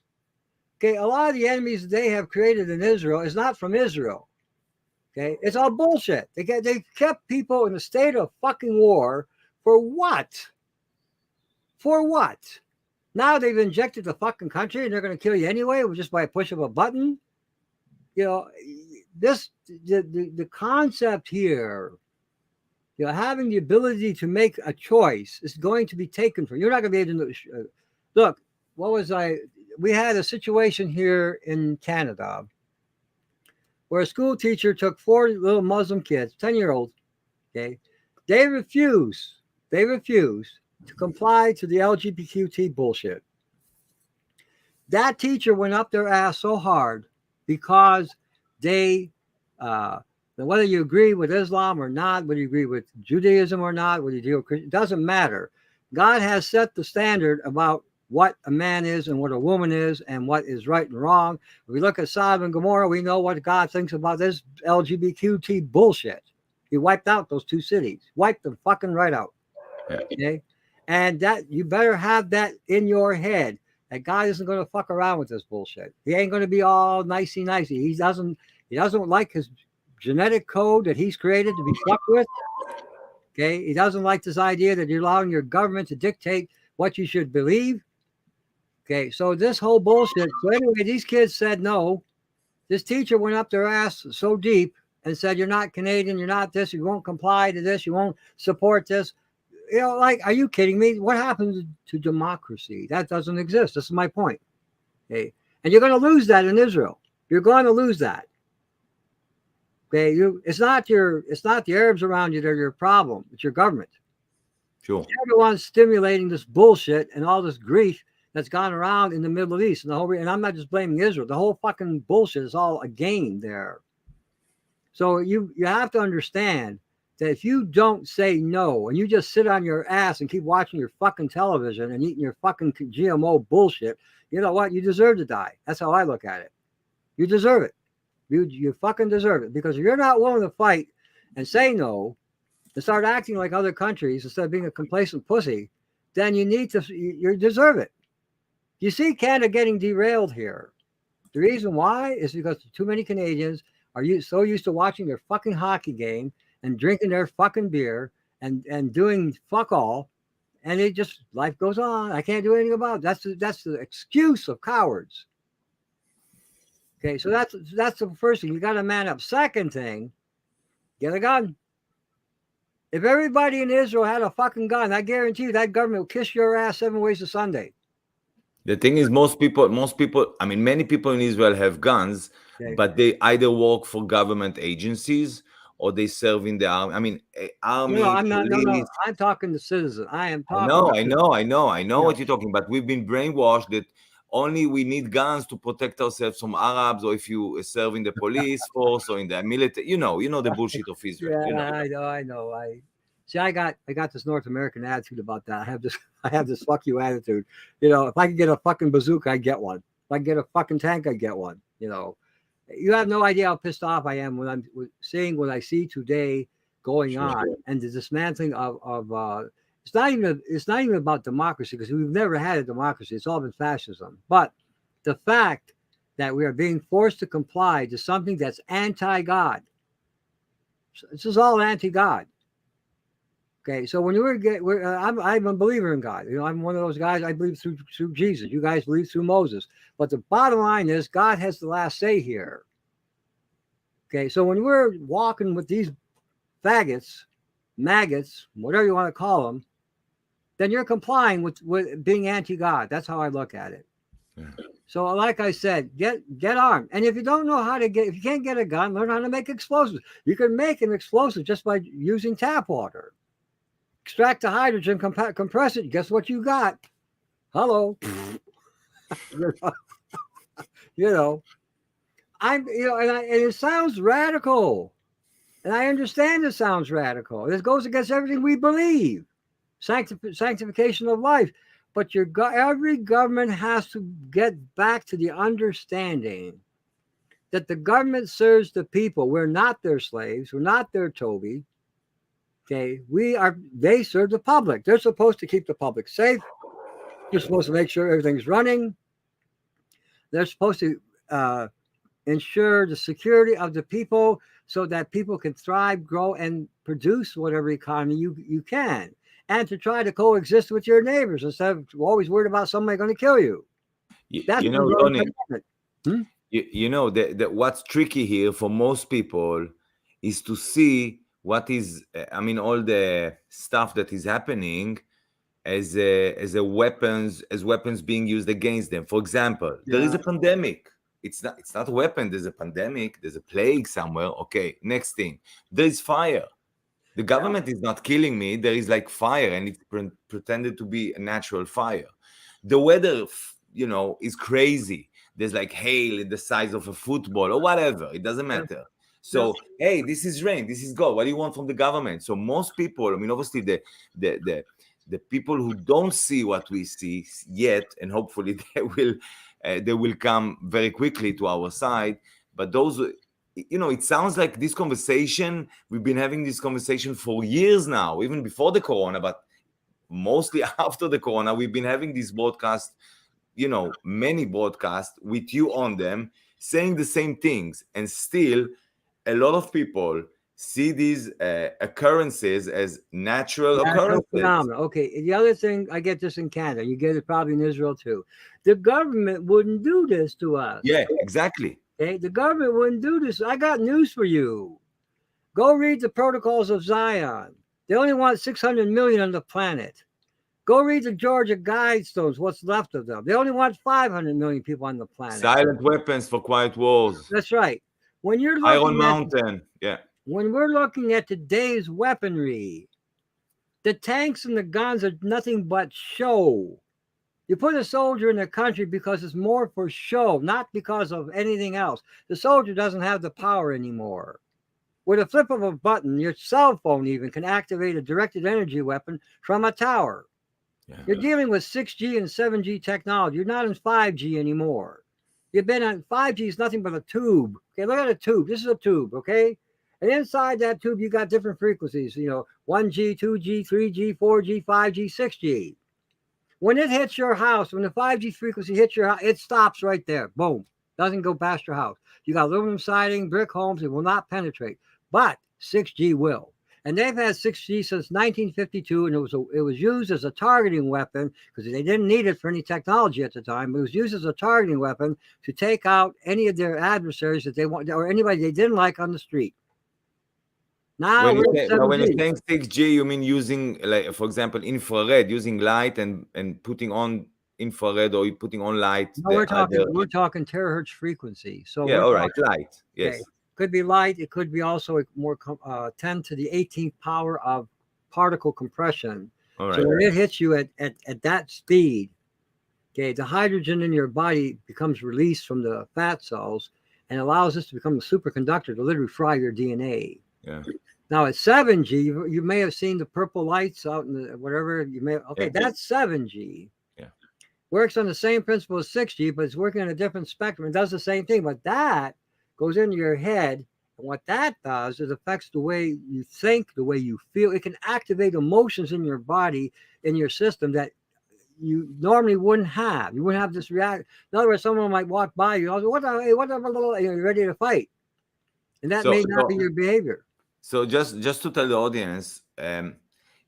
Okay, a lot of the enemies they have created in Israel is not from Israel. Okay, it's all bullshit. They kept people in a state of fucking war for what? For what? Now they've injected the fucking country and they're going to kill you anyway just by a push of a button. You know, the concept here, you know, having the ability to make a choice is going to be taken from you. You're not going to be able to look. We had a situation here in Canada where a school teacher took 4 little Muslim kids, 10-year-olds. Okay, they refused to comply to the LGBTQ bullshit. That teacher went up their ass so hard because they, whether you agree with Islam or not, whether you agree with Judaism or not, whether you deal with Christian, it doesn't matter. God has set the standard about what a man is and what a woman is and what is right and wrong. If we look at Sodom and Gomorrah, we know what God thinks about this LGBTQ bullshit. He wiped out those 2 cities. Wiped them fucking right out. Yeah. Okay? And that you better have that in your head. That God isn't going to fuck around with this bullshit. He ain't going to be all nicey-nicey. He doesn't like his genetic code that he's created to be fucked with. Okay? He doesn't like this idea that you're allowing your government to dictate what you should believe. Okay, so this whole bullshit. So anyway, these kids said no. This teacher went up their ass so deep and said, you're not Canadian, you're not this, you won't comply to this, you won't support this. You know, like, are you kidding me? What happened to democracy? That doesn't exist. This is my point. Okay. And you're going to lose that in Israel. You're going to lose that. Okay. It's not the Arabs around you that are your problem. It's your government. Sure. They're the ones stimulating this bullshit and all this grief that's gone around in the Middle East and and I'm not just blaming Israel. The whole fucking bullshit is all a game there. So you have to understand that if you don't say no and you just sit on your ass and keep watching your fucking television and eating your fucking GMO bullshit, you know what? You deserve to die. That's how I look at it. You deserve it. You fucking deserve it. Because if you're not willing to fight and say no and start acting like other countries instead of being a complacent pussy, then you deserve it. You see Canada getting derailed here. The reason why is because too many Canadians are so used to watching their fucking hockey game and drinking their fucking beer and doing fuck all, and life goes on. I can't do anything about it. That's the excuse of cowards. Okay, so that's the first thing. You got to man up. Second thing, get a gun. If everybody in Israel had a fucking gun, I guarantee you that government will kiss your ass 7 ways to Sunday. The thing is, most people, I mean, many people in Israel have guns, Okay. but they either work for government agencies or they serve in the army. I mean, army, No, I'm not. police. No. I'm talking to citizens. I am talking. I know what you're talking about. We've been brainwashed that only we need guns to protect ourselves from Arabs, or if you serve in the police force or in the military, you know the bullshit of Israel. Yeah, You know. I know. I got this North American attitude about that. I have this fuck you attitude. You know, if I could get a fucking bazooka, I'd get one. If I could get a fucking tank, I'd get one. You know, you have no idea how pissed off I am when I'm seeing what I see today going on and the dismantling of it's not even about democracy, because we've never had a democracy. It's all been fascism. But the fact that we are being forced to comply to something that's anti-God. This is all anti-God. Okay, so when I'm a believer in God. You know, I'm one of those guys. I believe through Jesus. You guys believe through Moses. But the bottom line is, God has the last say here. Okay, so when we're walking with these faggots, maggots, whatever you want to call them, then you're complying with being anti-God. That's how I look at it. Yeah. So, like I said, get armed. And if you don't know how to if you can't get a gun, learn how to make explosives. You can make an explosive just by using tap water. Extract the hydrogen, compress it. Guess what you got? Hello. You know, and it sounds radical, and I understand it sounds radical. This goes against everything we believe, sanctification of life. But every government has to get back to the understanding that the government serves the people. We're not their slaves. We're not their Toby. Okay, they serve the public. They're supposed to keep the public safe. They're supposed to make sure everything's running. They're supposed to ensure the security of the people so that people can thrive, grow, and produce whatever economy you can. And to try to coexist with your neighbors instead of always worried about somebody going to kill you. You know, Ronnie, you know that what's tricky here for most people is to see what is, I mean, all the stuff that is happening as weapons being used against them. For example, there is a pandemic. It's not a weapon. There's a pandemic. There's a plague somewhere. Okay. Next thing, there is fire. The government is not killing me. There is like fire, and it's pretended to be a natural fire. The weather, you know, is crazy. There's like hail in the size of a football or whatever. It doesn't matter. So, hey, this is rain. This is God. What do you want from the government? So most people, I mean, obviously the people who don't see what we see yet, and hopefully they will come very quickly to our side. But those it sounds like this conversation, we've been having this conversation for years now, even before the corona, but mostly after the corona, we've been having this broadcast, many broadcasts with you on them, saying the same things. And still, a lot of people see these occurrences as natural occurrences. Phenomenal. Okay, the other thing, I get this in Canada, you get it probably in Israel too. The government wouldn't do this to us. Yeah, exactly. Okay, the government wouldn't do this. I got news for you. Go read the Protocols of Zion. They only want 600 million on the planet. Go read the Georgia Guidestones, what's left of them. They only want 500 million people on the planet. Silent weapons for quiet wars. That's right. When you're looking Iron Mountain, yeah. When we're looking at today's weaponry, the tanks and the guns are nothing but show. You put a soldier in the country because it's more for show, not because of anything else. The soldier doesn't have the power anymore. With a flip of a button, your cell phone even can activate a directed energy weapon from a tower. Yeah. You're dealing with 6G and 7G technology. You're not in 5G anymore. You've been on 5G is nothing but a tube. Okay, look at a tube. This is a tube, okay? And inside that tube, you got different frequencies, 1G, 2G, 3G, 4G, 5G, 6G. When it hits your house, when the 5G frequency hits your house, it stops right there. Boom. Doesn't go past your house. You got aluminum siding, brick homes. It will not penetrate. But 6G will. And they've had 6G since 1952, and it was used as a targeting weapon because they didn't need it for any technology at the time. It was used as a targeting weapon to take out any of their adversaries that they want, or anybody they didn't like on the street. Now, when you're saying 6G, you mean using, like, for example, infrared, using light and putting on infrared or putting on light. No, we're talking terahertz frequency. So yeah, all right, light. Yes. Okay. Could be light. It could be also more 10 to the 18th power of particle compression. All right. So when it hits you at that speed, okay, the hydrogen in your body becomes released from the fat cells and allows this to become a superconductor to literally fry your DNA. Yeah. Now at 7G, you may have seen the purple lights out in the whatever you may. Okay, yeah. That's 7G. Yeah. Works on the same principle as 6G, but it's working on a different spectrum. It does the same thing, but that goes into your head, and what that does is affects the way you think, the way you feel. It can activate emotions in your body, in your system that you normally wouldn't have. You wouldn't have this reaction. In other words, someone might walk by you, what and you're ready to fight, and that may not be your behavior. So just to tell the audience,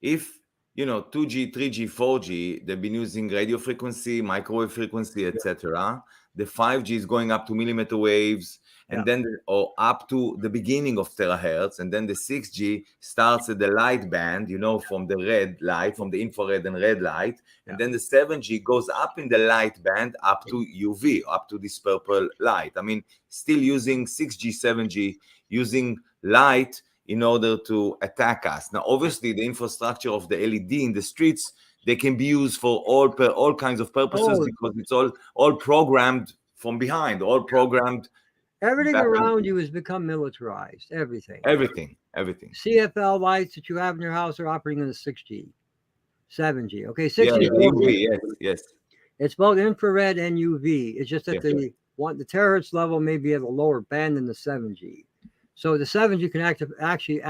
if 2G, 3G, 4G, they've been using radio frequency, microwave frequency, etc. The 5G is going up to millimeter waves. And then or up to the beginning of terahertz, and then the 6G starts at the light band, from the red light, from the infrared and red light, and then the 7G goes up in the light band up to UV, up to this purple light. I mean, still using 6G, 7G, using light in order to attack us. Now, obviously, the infrastructure of the LED in the streets, they can be used for all kinds of purposes because it's all programmed from behind, all programmed. Everything around you has become militarized. Everything. CFL lights that you have in your house are operating on the 6G, 7G. Okay, 6G. UV, yes. It's both infrared and UV. It's just that the terahertz level may be at a lower band than the 7G. So the 7G can actually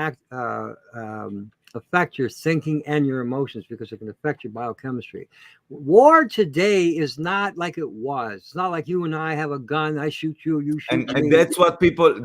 affect your thinking and your emotions because it can affect your biochemistry. War today is not like it was. It's not like you and I have a gun, I shoot you, you shoot me. And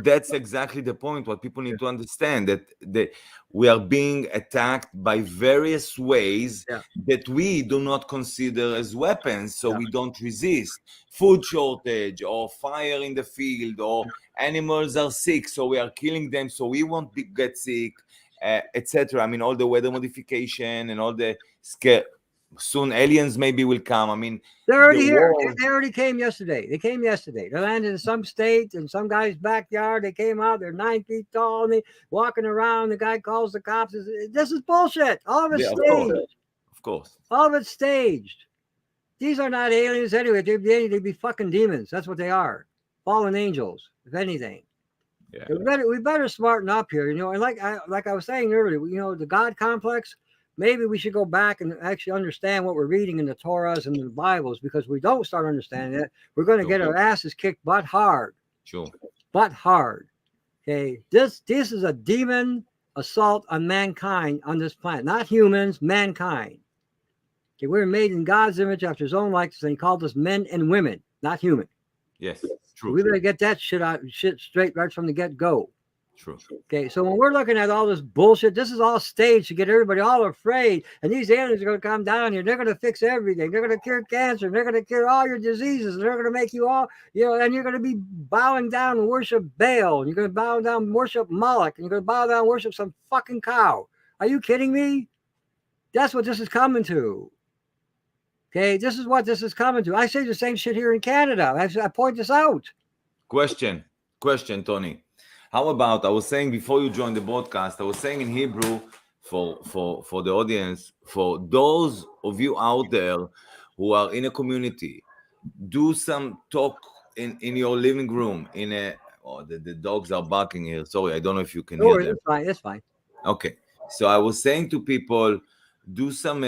that's exactly the point. What people need to understand, that we are being attacked by various ways that we do not consider as weapons, so we don't resist. Food shortage, or fire in the field, or animals are sick, so we are killing them, so we won't get sick. Etc. I mean, all the weather modification and all the scare. Soon aliens maybe will come. I mean, they're already here. They already came yesterday. They landed in some state in some guy's backyard. They came out. They're 9 feet tall. And they walking around. The guy calls the cops. This is bullshit. All of it's staged. Of course. All of it's staged. These are not aliens anyway. They'd be fucking demons. That's what they are. Fallen angels, if anything. Yeah. We better smarten up here, and like I was saying earlier, the God complex, maybe we should go back and actually understand what we're reading in the Torahs and the Bibles, because we don't start understanding it, we're going to get our asses kicked butt hard. Sure. Butt hard. Okay, this is a demon assault on mankind on this planet, not humans, mankind. Okay, we're made in God's image after his own likeness, and he called us men and women, not human. Yes, true. We better get that shit straight right from the get-go. True. Okay, so when we're looking at all this bullshit, this is all staged to get everybody all afraid. And these aliens are going to come down here. They're going to fix everything. They're going to cure cancer. They're going to cure all your diseases. And they're going to make you all, and you're going to be bowing down and worship Baal. And you're going to bow down and worship Moloch. And you're going to bow down and worship some fucking cow. Are you kidding me? That's what this is coming to. Okay, this is what this is coming to. I say the same shit here in Canada. I point this out. Question, Tony. How about, I was saying before you joined the broadcast, I was saying in Hebrew for the audience, for those of you out there who are in a community, do some talk in your living room, the dogs are barking here. Sorry, I don't know if you can hear them. It's fine. Okay, so I was saying to people, do some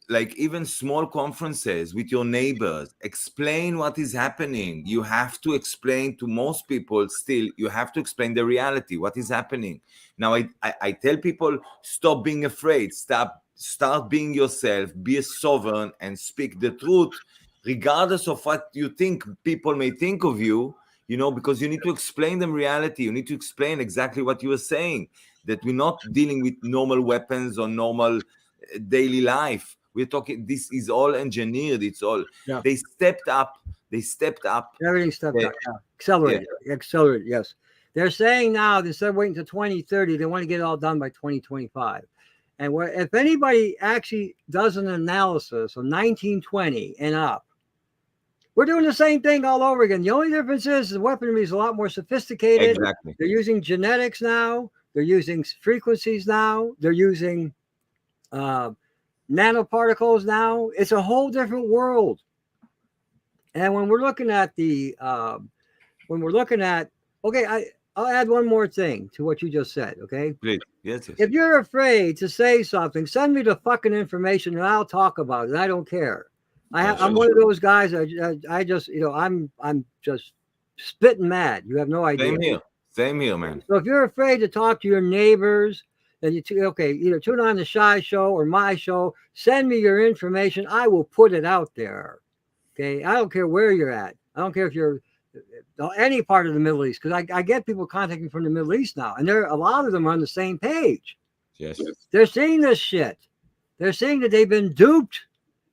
like even small conferences with your neighbors, explain what is happening. You have to explain to most people still, you have to explain the reality, what is happening. Now, I tell people, stop being afraid, start being yourself, be a sovereign and speak the truth, regardless of what you think people may think of you, because you need to explain them reality. You need to explain exactly what you were saying, that we're not dealing with normal weapons or normal daily life. We're talking, this is all engineered. It's all, They stepped up. Everything stepped up. Yeah. Accelerate, yes. They're saying now, instead of waiting to 2030, they want to get it all done by 2025. And if anybody actually does an analysis of 1920 and up, we're doing the same thing all over again. The only difference is the weaponry is a lot more sophisticated. Exactly. They're using genetics now. They're using frequencies now. They're using nanoparticles now. It's a whole different world. And when we're looking at I'll add one more thing to what you just said, okay? Please. Yes. If you're afraid to say something, send me the fucking information and I'll talk about it. I don't care. I'm one of those guys. I just, I'm just spitting mad. You have no idea. Same here, man. So if you're afraid to talk to your neighbors, then either tune on the Shy Show or my show. Send me your information. I will put it out there. Okay, I don't care where you're at. I don't care if you're any part of the Middle East, because I get people contacting from the Middle East now, and a lot of them are on the same page. Yes. They're seeing this shit. They're seeing that they've been duped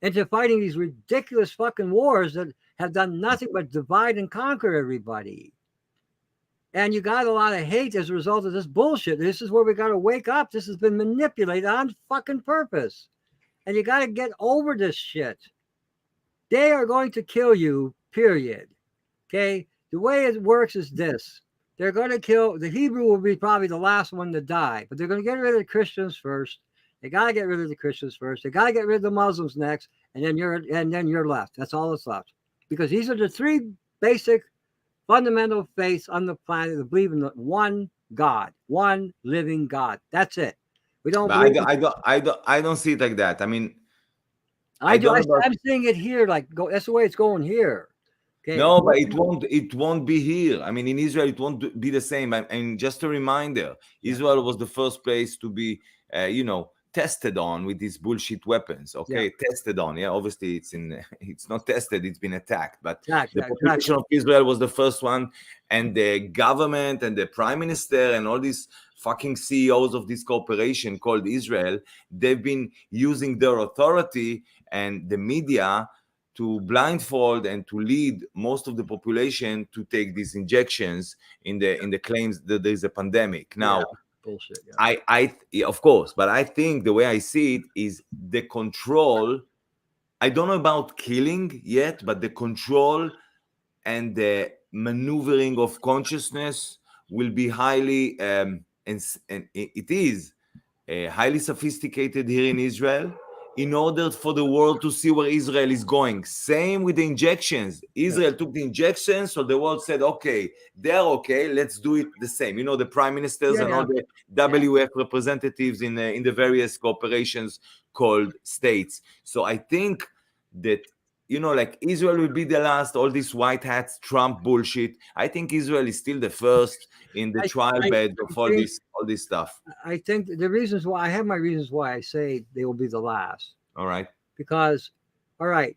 into fighting these ridiculous fucking wars that have done nothing but divide and conquer everybody. And you got a lot of hate as a result of this bullshit. This is where we got to wake up. This has been manipulated on fucking purpose. And you got to get over this shit. They are going to kill you, period. Okay? The way it works is this. They're going to kill, the Hebrew will be probably the last one to die, but they're going to get rid of the Christians first. They got to get rid of the Christians first. They got to get rid of the Muslims next, and then you're left. That's all that's left. Because these are the three basic fundamental faiths on the planet that believe in the one God, one living God. That's it. We don't. I don't see it like that. I mean, I'm seeing it here. That's the way it's going here. Okay. No, but it won't be here. I mean, in Israel, it won't be the same. And just a reminder, Israel was the first place to be, tested on with these bullshit weapons. Okay, tested on. Yeah, obviously it's not tested. It's been attacked. But the population of Israel was the first one, and the government and the prime minister and all these fucking CEOs of this corporation called Israel, they've been using their authority and the media to blindfold and to lead most of the population to take these injections in the claims that there is a pandemic. Now, bullshit. Yeah. Of course, but I think the way I see it is the control. I don't know about killing yet, but the control and the maneuvering of consciousness will be highly, and it is highly sophisticated here in Israel, in order for the world to see where Israel is going. Same with the injections. Israel took the injections, so the world said, okay, they're okay, let's do it the same. The prime ministers and all the WF representatives in the various corporations called states. So I think that like Israel will be the last, all this white hats, Trump bullshit. I think Israel is still the first in the trial bed of all this stuff. I think the reasons why, I have my reasons why I say they will be the last. All right. Because, all right,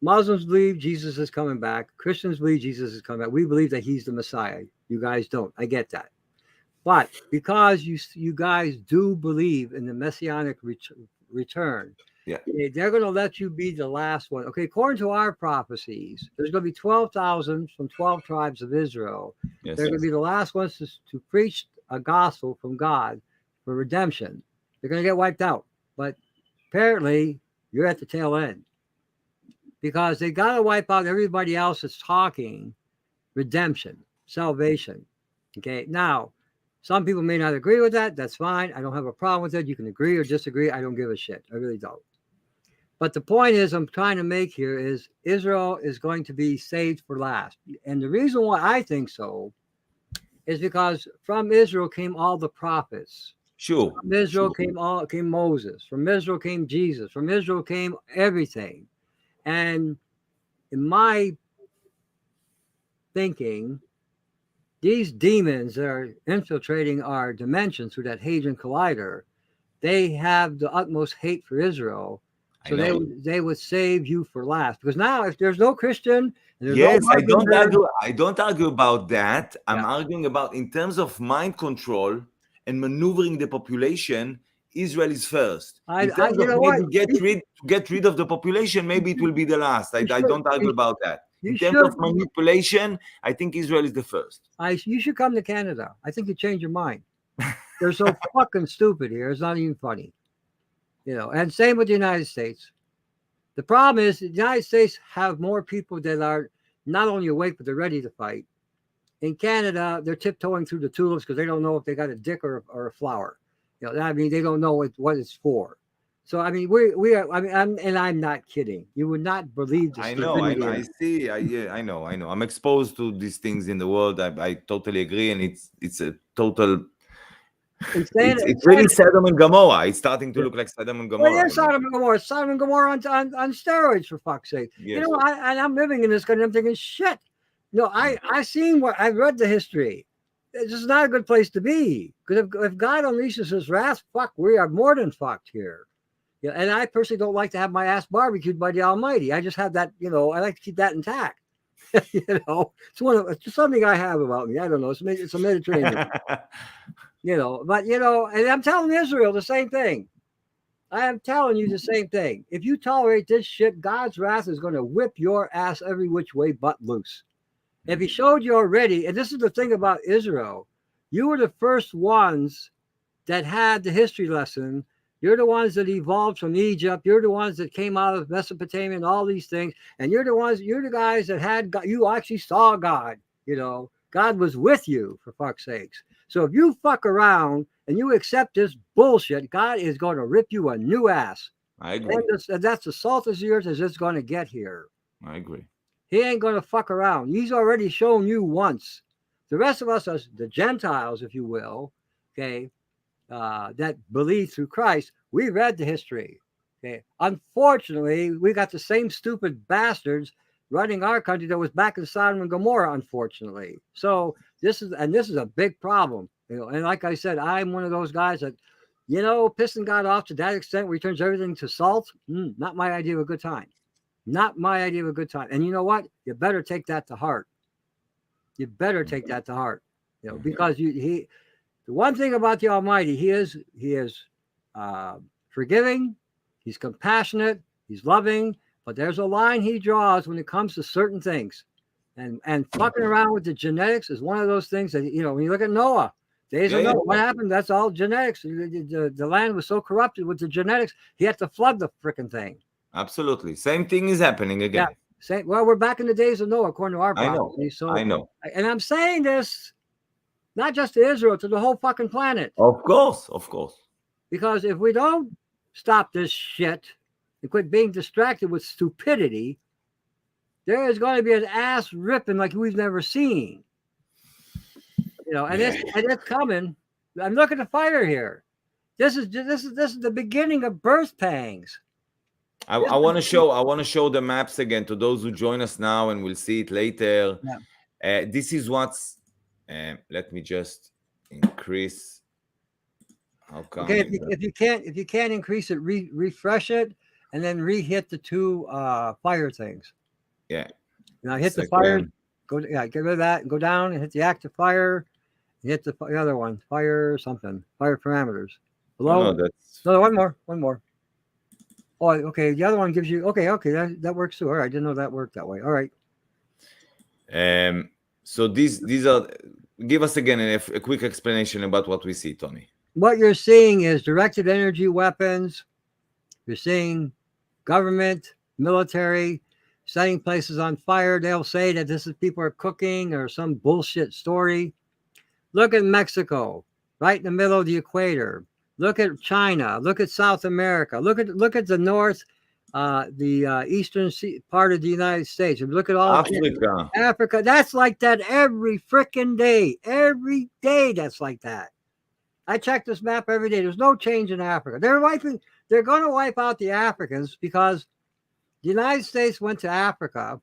Muslims believe Jesus is coming back. Christians believe Jesus is coming back. We believe that he's the Messiah. You guys don't. I get that. But because you guys do believe in the messianic return, yeah, they're going to let you be the last one. Okay, according to our prophecies, there's going to be 12,000 from 12 tribes of Israel. Yes, they're going to be the last ones to preach a gospel from God for redemption. They're going to get wiped out. But apparently, you're at the tail end. Because they got to wipe out everybody else that's talking redemption, salvation. Okay, now, some people may not agree with that. That's fine. I don't have a problem with it. You can agree or disagree. I don't give a shit. I really don't. But the point is I'm trying to make here is Israel is going to be saved for last. And the reason why I think so is because from Israel came all the prophets. Sure. From Israel came Moses. From Israel came Jesus. From Israel came everything. And in my thinking, these demons that are infiltrating our dimensions through that Hadron Collider, they have the utmost hate for Israel. So they would save you for last. Because now, if there's no Christian, yes, I don't argue about that. I'm arguing about in terms of mind control and maneuvering the population. Israel is first. In terms of maybe get rid of the population, maybe it will be the last. I don't argue about that. In terms of manipulation, I think Israel is the first. You should come to Canada. I think you change your mind. They're so fucking stupid here. It's not even funny. And same with the United States. The problem is the United States have more people that are not only awake, but they're ready to fight. In Canada, they're tiptoeing through the tulips because they don't know if they got a dick or a flower. They don't know what it's for. So, we are, I'm not kidding. You would not believe this. I know. I see. I know. I'm exposed to these things in the world. I totally agree. And it's a total... It's really Sodom and Gomorrah. It's starting to look like Sodom and Gomorrah. Well, yeah, Sodom and Gomorrah. Sodom and Gomorrah on steroids, for fuck's sake. Yes. I'm living in this country. I'm thinking, shit. I've read the history. This is not a good place to be. Because if God unleashes his wrath, we are more than fucked here. And I personally don't like to have my ass barbecued by the Almighty. I just have that, I like to keep that intact. It's something I have about me. I don't know. It's a Mediterranean. And I'm telling Israel the same thing. I am telling you the same thing. If you tolerate this shit, God's wrath is going to whip your ass every which way but loose. If he showed you already, and this is the thing about Israel, you were the first ones that had the history lesson. You're the ones that evolved from Egypt. You're the ones that came out of Mesopotamia and all these things. And you're the guys that had God. You actually saw God. God was with you, for fuck's sakes. So if you fuck around and you accept this bullshit, God is going to rip you a new ass. I agree. And that's the salt of the earth as it's going to get here. I agree. He ain't going to fuck around. He's already shown you once. The rest of us, as the Gentiles, if you will, okay, that believe through Christ, we read the history. Okay. Unfortunately, we got the same stupid bastards running our country that was back in Sodom and Gomorrah, unfortunately. So this is a big problem. And like I said, I'm one of those guys that, pissing God off to that extent where he turns everything to salt. Not my idea of a good time. Not my idea of a good time. And you know what? You better take that to heart. You better take that to heart. Because the one thing about the Almighty, he is forgiving, he's compassionate, he's loving, but there's a line he draws when it comes to certain things. And fucking around with the genetics is one of those things that, when you look at Noah, days of Noah, what happened? That's all genetics. The land was so corrupted with the genetics, he had to flood the freaking thing. Absolutely. Same thing is happening again. Yeah. Well, we're back in the days of Noah, according to our prophecy. I know. And I'm saying this not just to Israel, to the whole fucking planet. Of course. Because if we don't stop this shit and quit being distracted with stupidity, there is going to be an ass ripping like we've never seen. And it's coming. I'm looking at fire here. This is the beginning of birth pangs. I want to show the maps again to those who join us now, and we'll see it later. Yeah. This is what's. Let me just increase. How come? Okay, if you can't increase it, refresh it, and then re-hit the two fire things. Yeah. Now hit the fire. Get rid of that. And go down and hit the active fire. Hit the other one. Fire something. Fire parameters. Below. No, that's. No, one more. Oh, okay. The other one gives you. Okay. That works too. All right. I didn't know that worked that way. All right. So these are. Give us again a quick explanation about what we see, Tony. What you're seeing is directed energy weapons. You're seeing government, military, setting places on fire. They'll say that this is people are cooking or some bullshit story. Look at Mexico, right in the middle of the equator. Look at China. Look at South America. Look at the north, the eastern part of the United States. Look at all Africa. That's like that every freaking day. Every day that's like that. I check this map every day. There's no change in Africa. They're going to wipe out the Africans because the United States went to Africa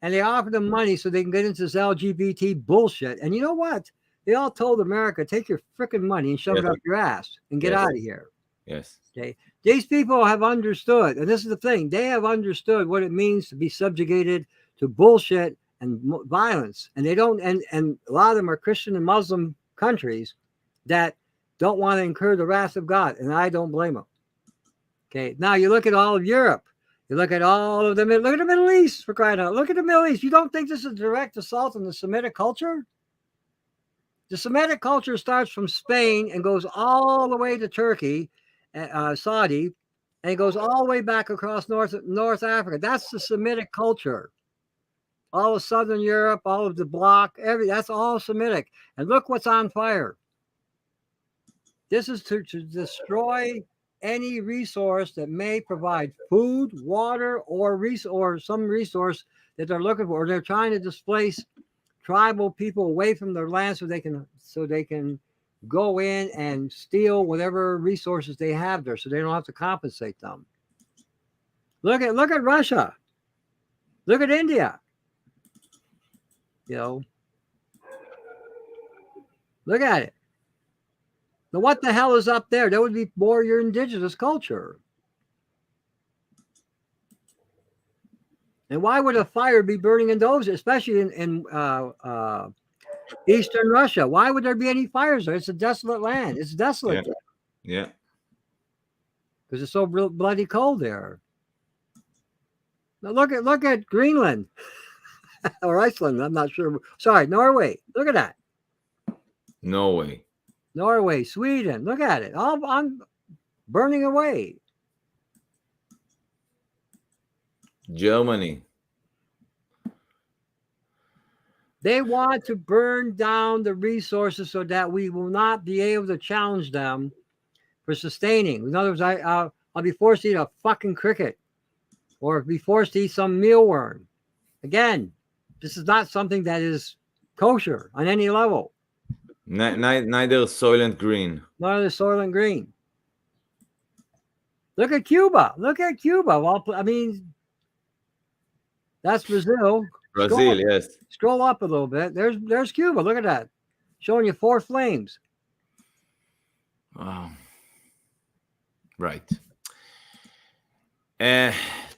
and they offered them money so they can get into this LGBT bullshit. And you know what? They all told America, take your freaking money and shove it up your ass and get out of here. Yes. Okay. These people have understood, and this is the thing, they have understood what it means to be subjugated to bullshit and violence. And they don't, and a lot of them are Christian and Muslim countries that don't want to incur the wrath of God. And I don't blame them. Okay. Now you look at all of Europe. You look at all of them. Look at the Middle East, for crying out. Look at the Middle East. You don't think this is a direct assault on the Semitic culture? The Semitic culture starts from Spain and goes all the way to Turkey, Saudi, and it goes all the way back across North Africa. That's the Semitic culture. All of Southern Europe, all of the bloc, that's all Semitic. And look what's on fire. This is to destroy any resource that may provide food, water, or some resource that they're looking for. They're trying to displace tribal people away from their land so they can go in and steal whatever resources they have there, so they don't have to compensate them. Look at Russia. Look at India. You know, look at it. Now, what the hell is up there? That would be more your indigenous culture. And why would a fire be burning in those, especially in eastern Russia? Why would there be any fires there? It's a desolate land. It's desolate. Yeah. Because it's so bloody cold there. Now look at Greenland or Iceland. I'm not sure. Sorry, Norway. Look at that. Norway, Sweden. Look at it. All I'm burning away. Germany. They want to burn down the resources so that we will not be able to challenge them for sustaining. In other words, I'll be forced to eat a fucking cricket or be forced to eat some mealworm. Again, this is not something that is kosher on any level. Neither Soylent Green. Neither Soylent Green. Look at Cuba. Well, I mean, that's Brazil. Yes. Scroll up a little bit. There's Cuba. Look at that. Showing you 4 flames. Right.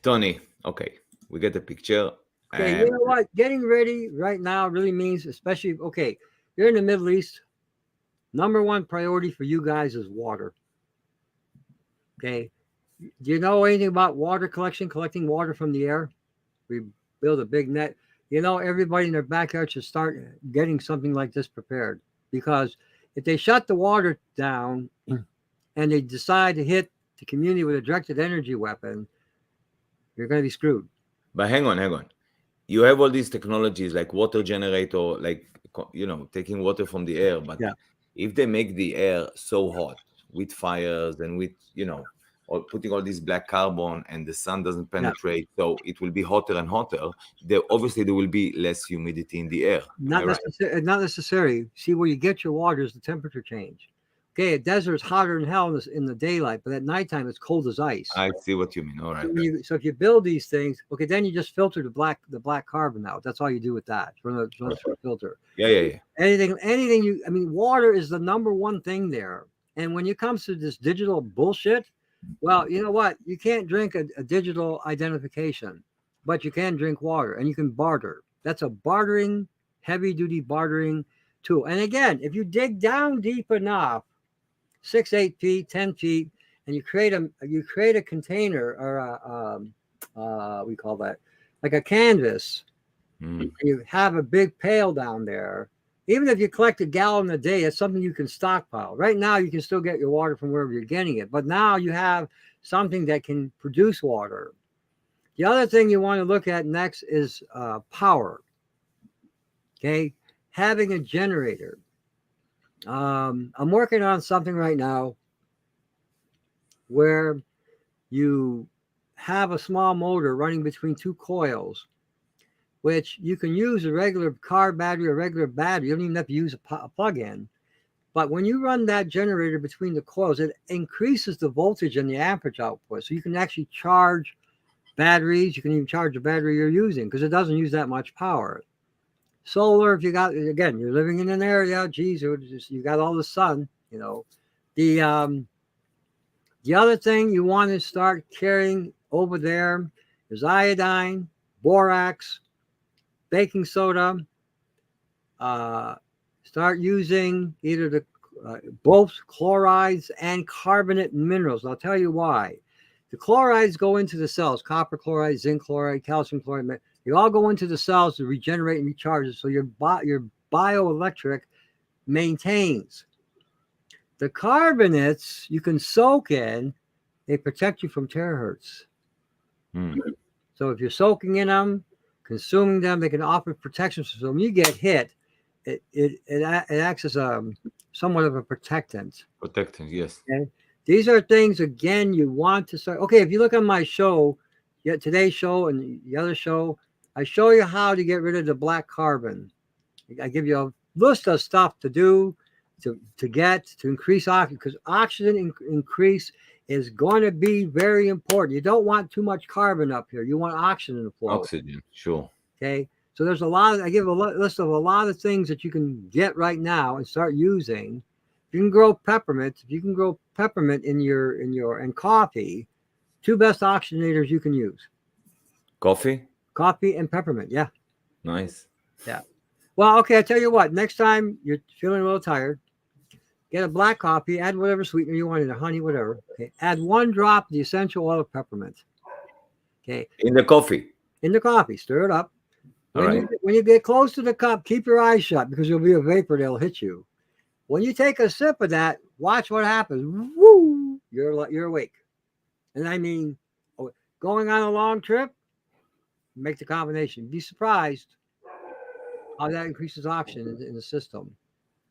Tony, okay. We get the picture. Okay, you know what? Getting ready right now really means, especially, okay, you're in the Middle East. Number one priority for you guys is water. Okay. Do you know anything about water collecting water from the air? We build a big net. You know, everybody in their backyard should start getting something like this prepared, because if they shut the water down and they decide to hit the community with a directed energy weapon, you're going to be screwed. But hang on. You have all these technologies like water generator, like, you know, taking water from the air. But if they make the air so hot with fires and with, you know, or putting all this black carbon and the sun doesn't penetrate, so it will be hotter and hotter, obviously there will be less humidity in the air. Not necessarily. See, where you get your water is the temperature change. Okay, a desert's hotter than hell in the daylight, but at nighttime it's cold as ice. I see what you mean. All right. So if you build these things, okay, then you just filter the black carbon out. That's all you do with that. Run a filter. Yeah. Anything I mean, water is the number one thing there. And when it comes to this digital bullshit, well, you know what? You can't drink a digital identification, but you can drink water and you can barter. That's a bartering, heavy-duty bartering tool. And again, if you dig down deep enough, 6, 8 feet, 10 feet, and you create a container or we call that like a canvas. And you have a big pail down there. Even if you collect a gallon a day, it's something you can stockpile. Right now, you can still get your water from wherever you're getting it, but now you have something that can produce water. The other thing you want to look at next is power. Okay, having a generator. I'm working on something right now where you have a small motor running between 2 coils, which you can use a regular car battery or regular battery. You don't even have to use a plug-in. But when you run that generator between the coils, it increases the voltage and the amperage output. So you can actually charge batteries. You can even charge the battery you're using because it doesn't use that much power. Solar, if you got, again, you're living in an area, geez, you got all the sun, you know. The other thing you want to start carrying over there is iodine, borax, baking soda. Start using either both chlorides and carbonate minerals. I'll tell you why. The chlorides go into the cells, copper chloride, zinc chloride, calcium chloride. They all go into the cells to regenerate and recharge it, so your bioelectric maintains. The carbonates you can soak in, they protect you from terahertz. So if you're soaking in them, consuming them, they can offer protection. So when you get hit, it acts as somewhat of a protectant. Protectant, yes. Okay? These are things, again, you want to start. Okay, if you look on my show, today's show and the other show, I show you how to get rid of the black carbon. I give you a list of stuff to do to increase oxygen, because oxygen increase is going to be very important. You don't want too much carbon up here. You want oxygen to flow. Oxygen, sure. Okay, so there's I give a list of a lot of things that you can get right now and start using. You can grow peppermint. If you can grow peppermint in coffee, 2 best oxygenators you can use. Coffee and peppermint. Yeah. Nice. Yeah. Well, okay, I tell you what, next time you're feeling a little tired, get a black coffee, add whatever sweetener you want in there, honey, whatever. Okay. Add 1 drop of the essential oil of peppermint. Okay. In the coffee. Stir it up. When you get close to the cup, keep your eyes shut because there'll be a vapor that'll hit you. When you take a sip of that, watch what happens. Woo! You're awake. And I mean, going on a long trip, make the combination. Be surprised how that increases oxygen in the system.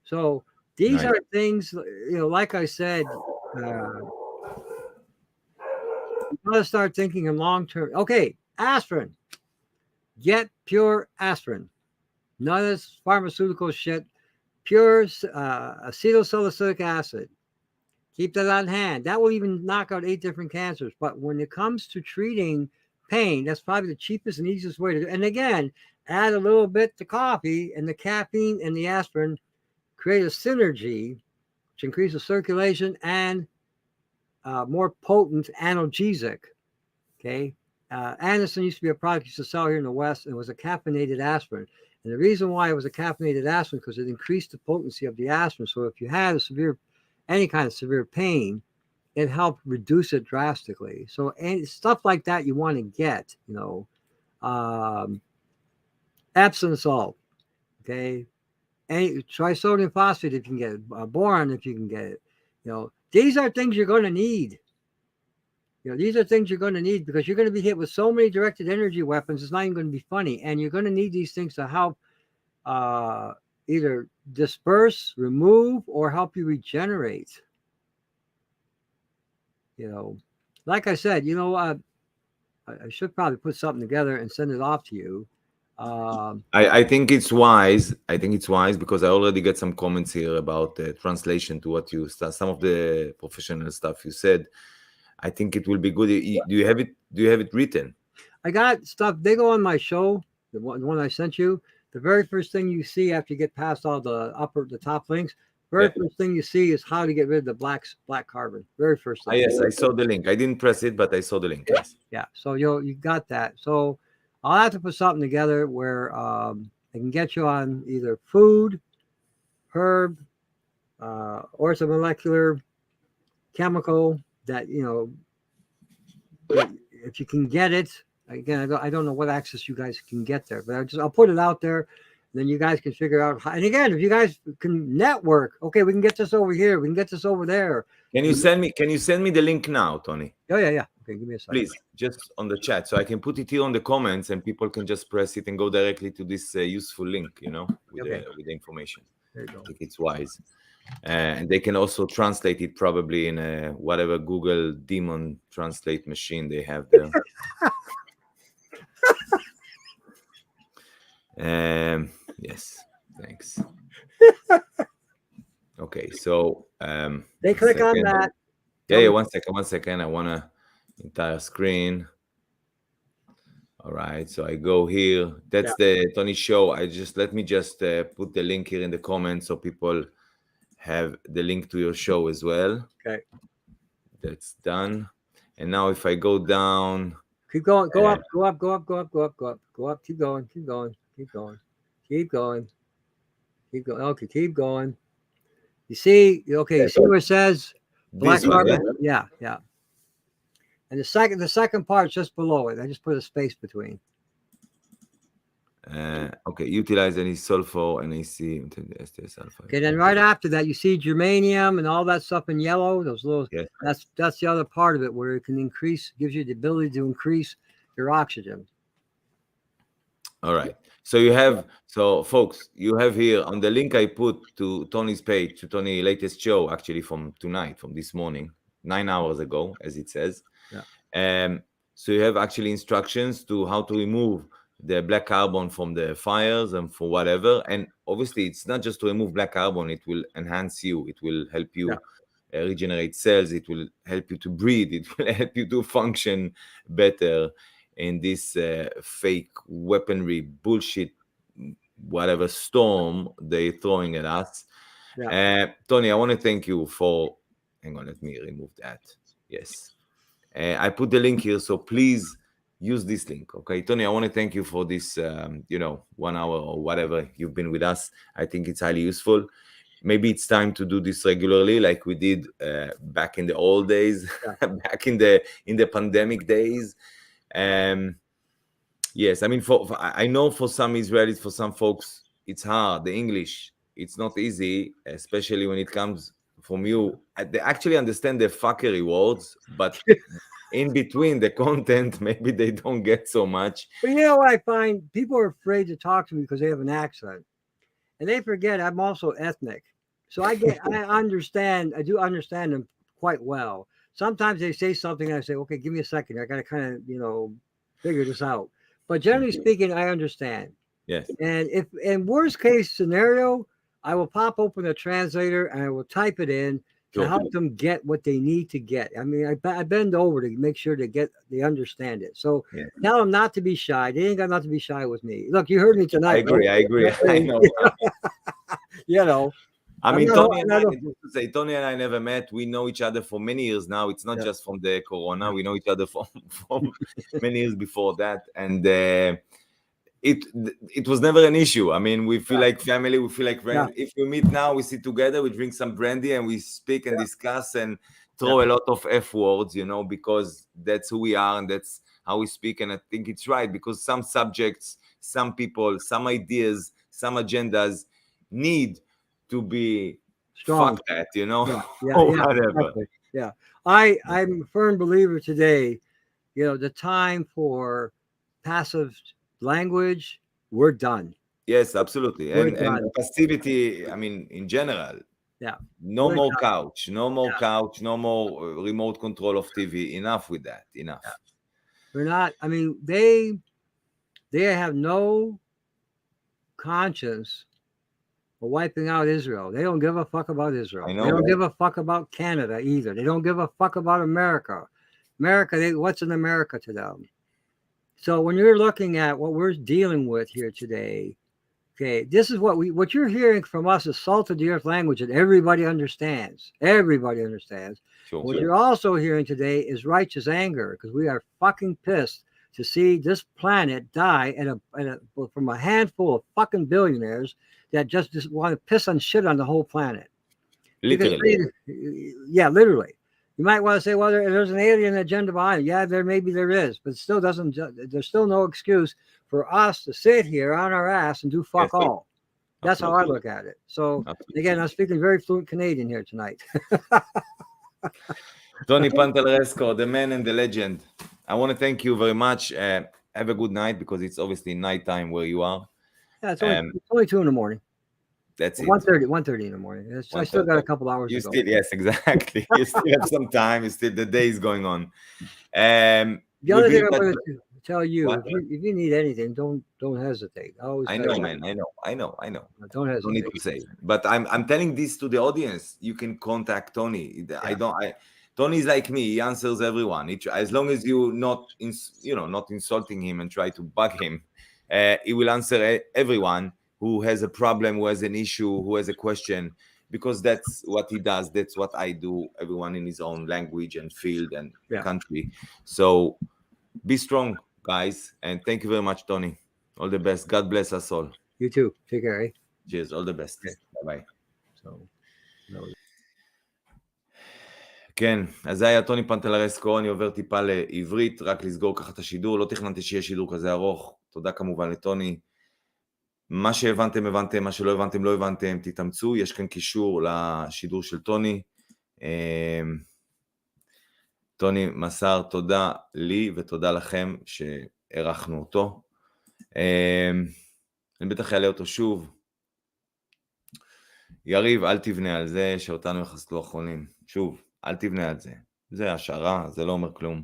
So these are things, like I said, you got to start thinking in long term. Okay, aspirin. Get pure aspirin. None of this pharmaceutical shit. Pure acetylsalicylic acid. Keep that on hand. That will even knock out 8 different cancers. But when it comes to treating pain, that's probably the cheapest and easiest way to do it. And again, add a little bit to coffee, and the caffeine and the aspirin create a synergy which increases circulation and more potent analgesic. Okay. Anderson used to be a product used to sell here in the West, and it was a caffeinated aspirin. And the reason why it was a caffeinated aspirin because it increased the potency of the aspirin. So if you had any kind of severe pain, it helped reduce it drastically. So stuff like that you want to get, Epsom salt, okay, trisodium phosphate if you can get it, boron if you can get it. These are things you're going to need. These are things you're going to need because you're going to be hit with so many directed energy weapons. It's not even going to be funny. And you're going to need these things to help either disperse, remove, or help you regenerate. Like I said, I should probably put something together and send it off to you. I think it's wise. I think it's wise because I already get some comments here about translation to what you some of the professional stuff you said. I think it will be good. Do you have it? Do you have it written? I got stuff. They go on my show, the one I sent you. The very first thing you see after you get past all the top links, first thing you see is how to get rid of the black carbon. Very first thing. Yes, I saw the link. I didn't press it, but I saw the link. Yes. Yeah. So you got that. So I'll have to put something together where I can get you on either food, herb, orthomolecular, chemical that, if you can get it. Again, I don't know what access you guys can get there, but I'll put it out there. Then you guys can figure out how, and again, if you guys can network, okay, we can get this over here, we can get this over there. Can you send me the link now, Tony? Oh yeah. Okay, give me a second. Please, just on the chat, so I can put it here on the comments, and people can just press it and go directly to this useful link, with the information. There you go. I think it's wise, and they can also translate it probably in whatever Google Demon Translate machine they have there. Yes, thanks. Okay, so they click on that. Yeah, 1 second. I want to entire screen. All right, so I go here. That's the Tony show. Let me just put the link here in the comments so people have the link to your show as well. Okay, that's done. And now if I go down, keep going, go up, keep going. Okay, keep going. You see, you see where it says black carbon? Yeah. And the second part's just below it. I just put a space between. Okay, utilize any sulfur, NaC, sulfur. Okay, then right after that, you see germanium and all that stuff in yellow. Those little. Yes. That's the other part of it where it can gives you the ability to increase your oxygen. All right. So folks, you have here on the link I put to Tony's page, to Tony's latest show, actually from this morning, 9 hours ago, as it says. Yeah. So you have actually instructions to how to remove the black carbon from the fires and for whatever. And obviously, it's not just to remove black carbon. It will enhance you. It will help you regenerate cells. It will help you to breathe. It will help you to function better in this fake weaponry bullshit, whatever storm they're throwing at us. Tony, I want to thank you for, hang on, let me remove that. Yes. I put the link here, so please use this link. Okay, Tony, I want to thank you for this, 1 hour or whatever you've been with us. I think it's highly useful. Maybe it's time to do this regularly, like we did back in the old days, back in the pandemic days. Yes, I mean, I know for some Israelis, for some folks, it's hard. The English, it's not easy, especially when it comes from you. They actually understand the fuckery words, but in between the content, maybe they don't get so much. But what I find? People are afraid to talk to me because they have an accent, and they forget I'm also ethnic. So I do understand them quite well. Sometimes they say something and I say, okay, give me a second. I got to kind of, figure this out. But generally speaking, I understand. Yes. And if in worst case scenario, I will pop open a translator and I will type it in to help them get what they need to get. I mean, I bend over to make sure they understand it. So tell them not to be shy. They ain't got not to be shy with me. Look, you heard me tonight. I agree. I know. I mean, Tony and I never met. We know each other for many years now. It's not just from the corona. We know each other from many years before that. And it was never an issue. I mean, we feel like family. We feel like friends. If we meet now, we sit together, we drink some brandy, and we speak and discuss and throw a lot of F words, because that's who we are and that's how we speak. And I think it's right because some subjects, some people, some ideas, some agendas need to be strong at, or whatever. Exactly. Yeah. I'm a firm believer today, the time for passive language, we're done. Yes, absolutely. And passivity, I mean, in general. Yeah. No more couch, no more remote control of TV. Enough with that. Enough. Yeah. We're not, I mean, they have no conscience of wiping out Israel. They don't give a fuck about Israel. I know, They don't right? give a fuck about Canada either. They don't give a fuck about America. What's in America to them? So when you're looking at what we're dealing with here today, okay, this is what you're hearing from us is salt of the earth language that everybody understands. Everybody understands. Sure. What you're also hearing today is righteous anger, because we are fucking pissed to see this planet die from a handful of fucking billionaires that just want to piss on shit on the whole planet. Literally. Yeah, literally. You might want to say, well, there's an alien agenda behind it. Yeah, maybe there is, but still there's still no excuse for us to sit here on our ass and do fuck all. That's how I look at it. So again, I'm speaking very fluent Canadian here tonight. Tony Pantalresco, the man and the legend. I want to thank you very much. Have a good night, because it's obviously nighttime where you are. Yeah, it's only 2 in the morning. That's it. 1:30 in the morning. I still got a couple hours to go. Yes, exactly. You still have some time. The day is going on. The other thing I'm going to tell you, if you need anything, don't hesitate. I know, man. I know. Don't hesitate. Don't need to say. But I'm telling this to the audience. You can contact Tony. Yeah. Tony is like me. He answers everyone. As long as you not insulting him and try to bug him, he will answer everyone who has a problem, who has an issue, who has a question, because that's what he does. That's what I do. Everyone in his own language and field and country. So be strong, guys. And thank you very much, Tony. All the best. God bless us all. You too. Take care, eh? Cheers. All the best. Okay. ביי. So, כן, אז זה היה טוני פנטלרסקו, אני עובר טיפה לעברית, רק לסגור ככה את השידור, לא תכננתי שיהיה שידור כזה ארוך, תודה כמובן לטוני. מה שהבנתם, הבנתם, מה שלא הבנתם, לא הבנתם, תתאמצו, יש כאן קישור לשידור של טוני. טוני מסר, תודה לי ותודה לכם שערכנו אותו. אני בטח אעלה אותו שוב. יריב, אל תבנה על זה שאותנו יחסלו אחרונים. שוב, אל תבנה על זה. זה השערה, זה לא אומר כלום.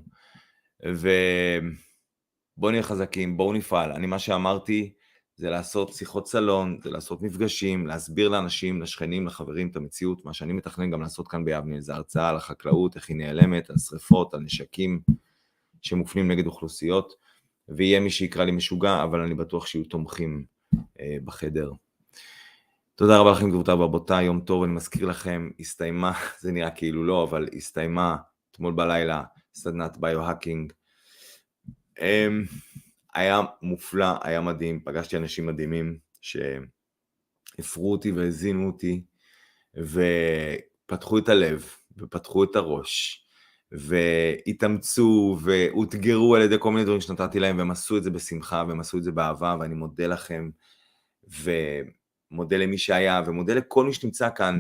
ובואו נהיה חזקים, בואו נפעל. מה שאמרתי זה לעשות שיחות סלון, זה לעשות מפגשים, להסביר לאנשים, לשכנים, לחברים את המציאות, מה שאני מתכנן גם לעשות כאן ביבנה, זה הרצאה על החקלאות, איך היא נעלמת, על שריפות, על נשקים שמופנים נגד אוכלוסיות, ויהיה מי שיקרא לי משוגע, אבל אני בטוח שיהיו תומכים בחדר. תודה רבה לכם גבירותיי ורבותיי, יום טוב, אני מזכיר לכם, הסתיימה, זה נראה כאילו לא, אבל הסתיימה אתמול בלילה, סדנת ביו-האקינג, היה מופלא, היה מדהים, פגשתי אנשים מדהימים שהפרו אותי והזינו אותי, ופתחו את הלב, ופתחו את הראש, והתאמצו, והותגרו על ידי כל מיני דברים שנתתי להם, והם עשו את זה בשמחה, והם עשו את זה באהבה, ואני מודה לכם, ומודה למי שהיה, ומודה לכל מי שנמצא כאן.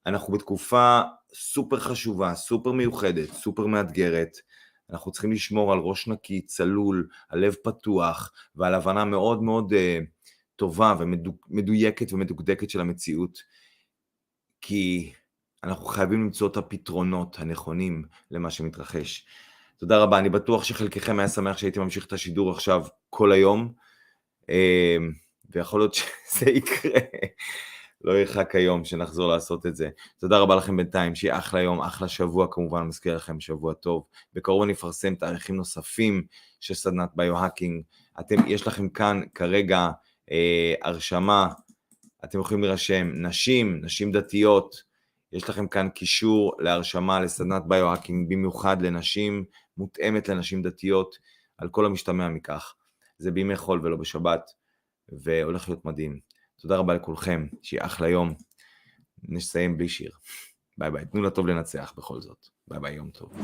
אנחנו בתקופה סופר חשובה, סופר מיוחדת, סופר מאתגרת, אנחנו צריכים לשמור על ראש נקי, צלול, על לב פתוח, ועל הבנה מאוד מאוד טובה ומדויקת ומדוקדקת של המציאות, כי אנחנו חייבים למצוא את הפתרונות הנכונים למה שמתרחש. תודה רבה, אני בטוח שחלקכם היה שמח שהייתי ממשיך את השידור עכשיו כל היום, ויכול להיות שזה יקרה, לא ירחק היום שנחזור לעשות את זה. תודה רבה לכם בינתיים, שיהיה אחלה יום, אחלה שבוע, כמובן מזכיר לכם שבוע טוב. בקרוב אני אפרסם תאריכים נוספים של סדנת ביו-האקינג. יש לכם כאן כרגע הרשמה, אתם יכולים להירשם, נשים דתיות, יש לכם כאן קישור להרשמה לסדנת ביו-האקינג, במיוחד לנשים, מותאמת לנשים דתיות, על כל המשתמע מכך. זה בימי חול ולא בשבת, והולך להיות מדהים. תודה רבה לכולכם, שיהיה אחלה יום. נסיים בלי שיר. ביי ביי, תנו לטוב לנצח בכל זאת. ביי ביי, יום טוב.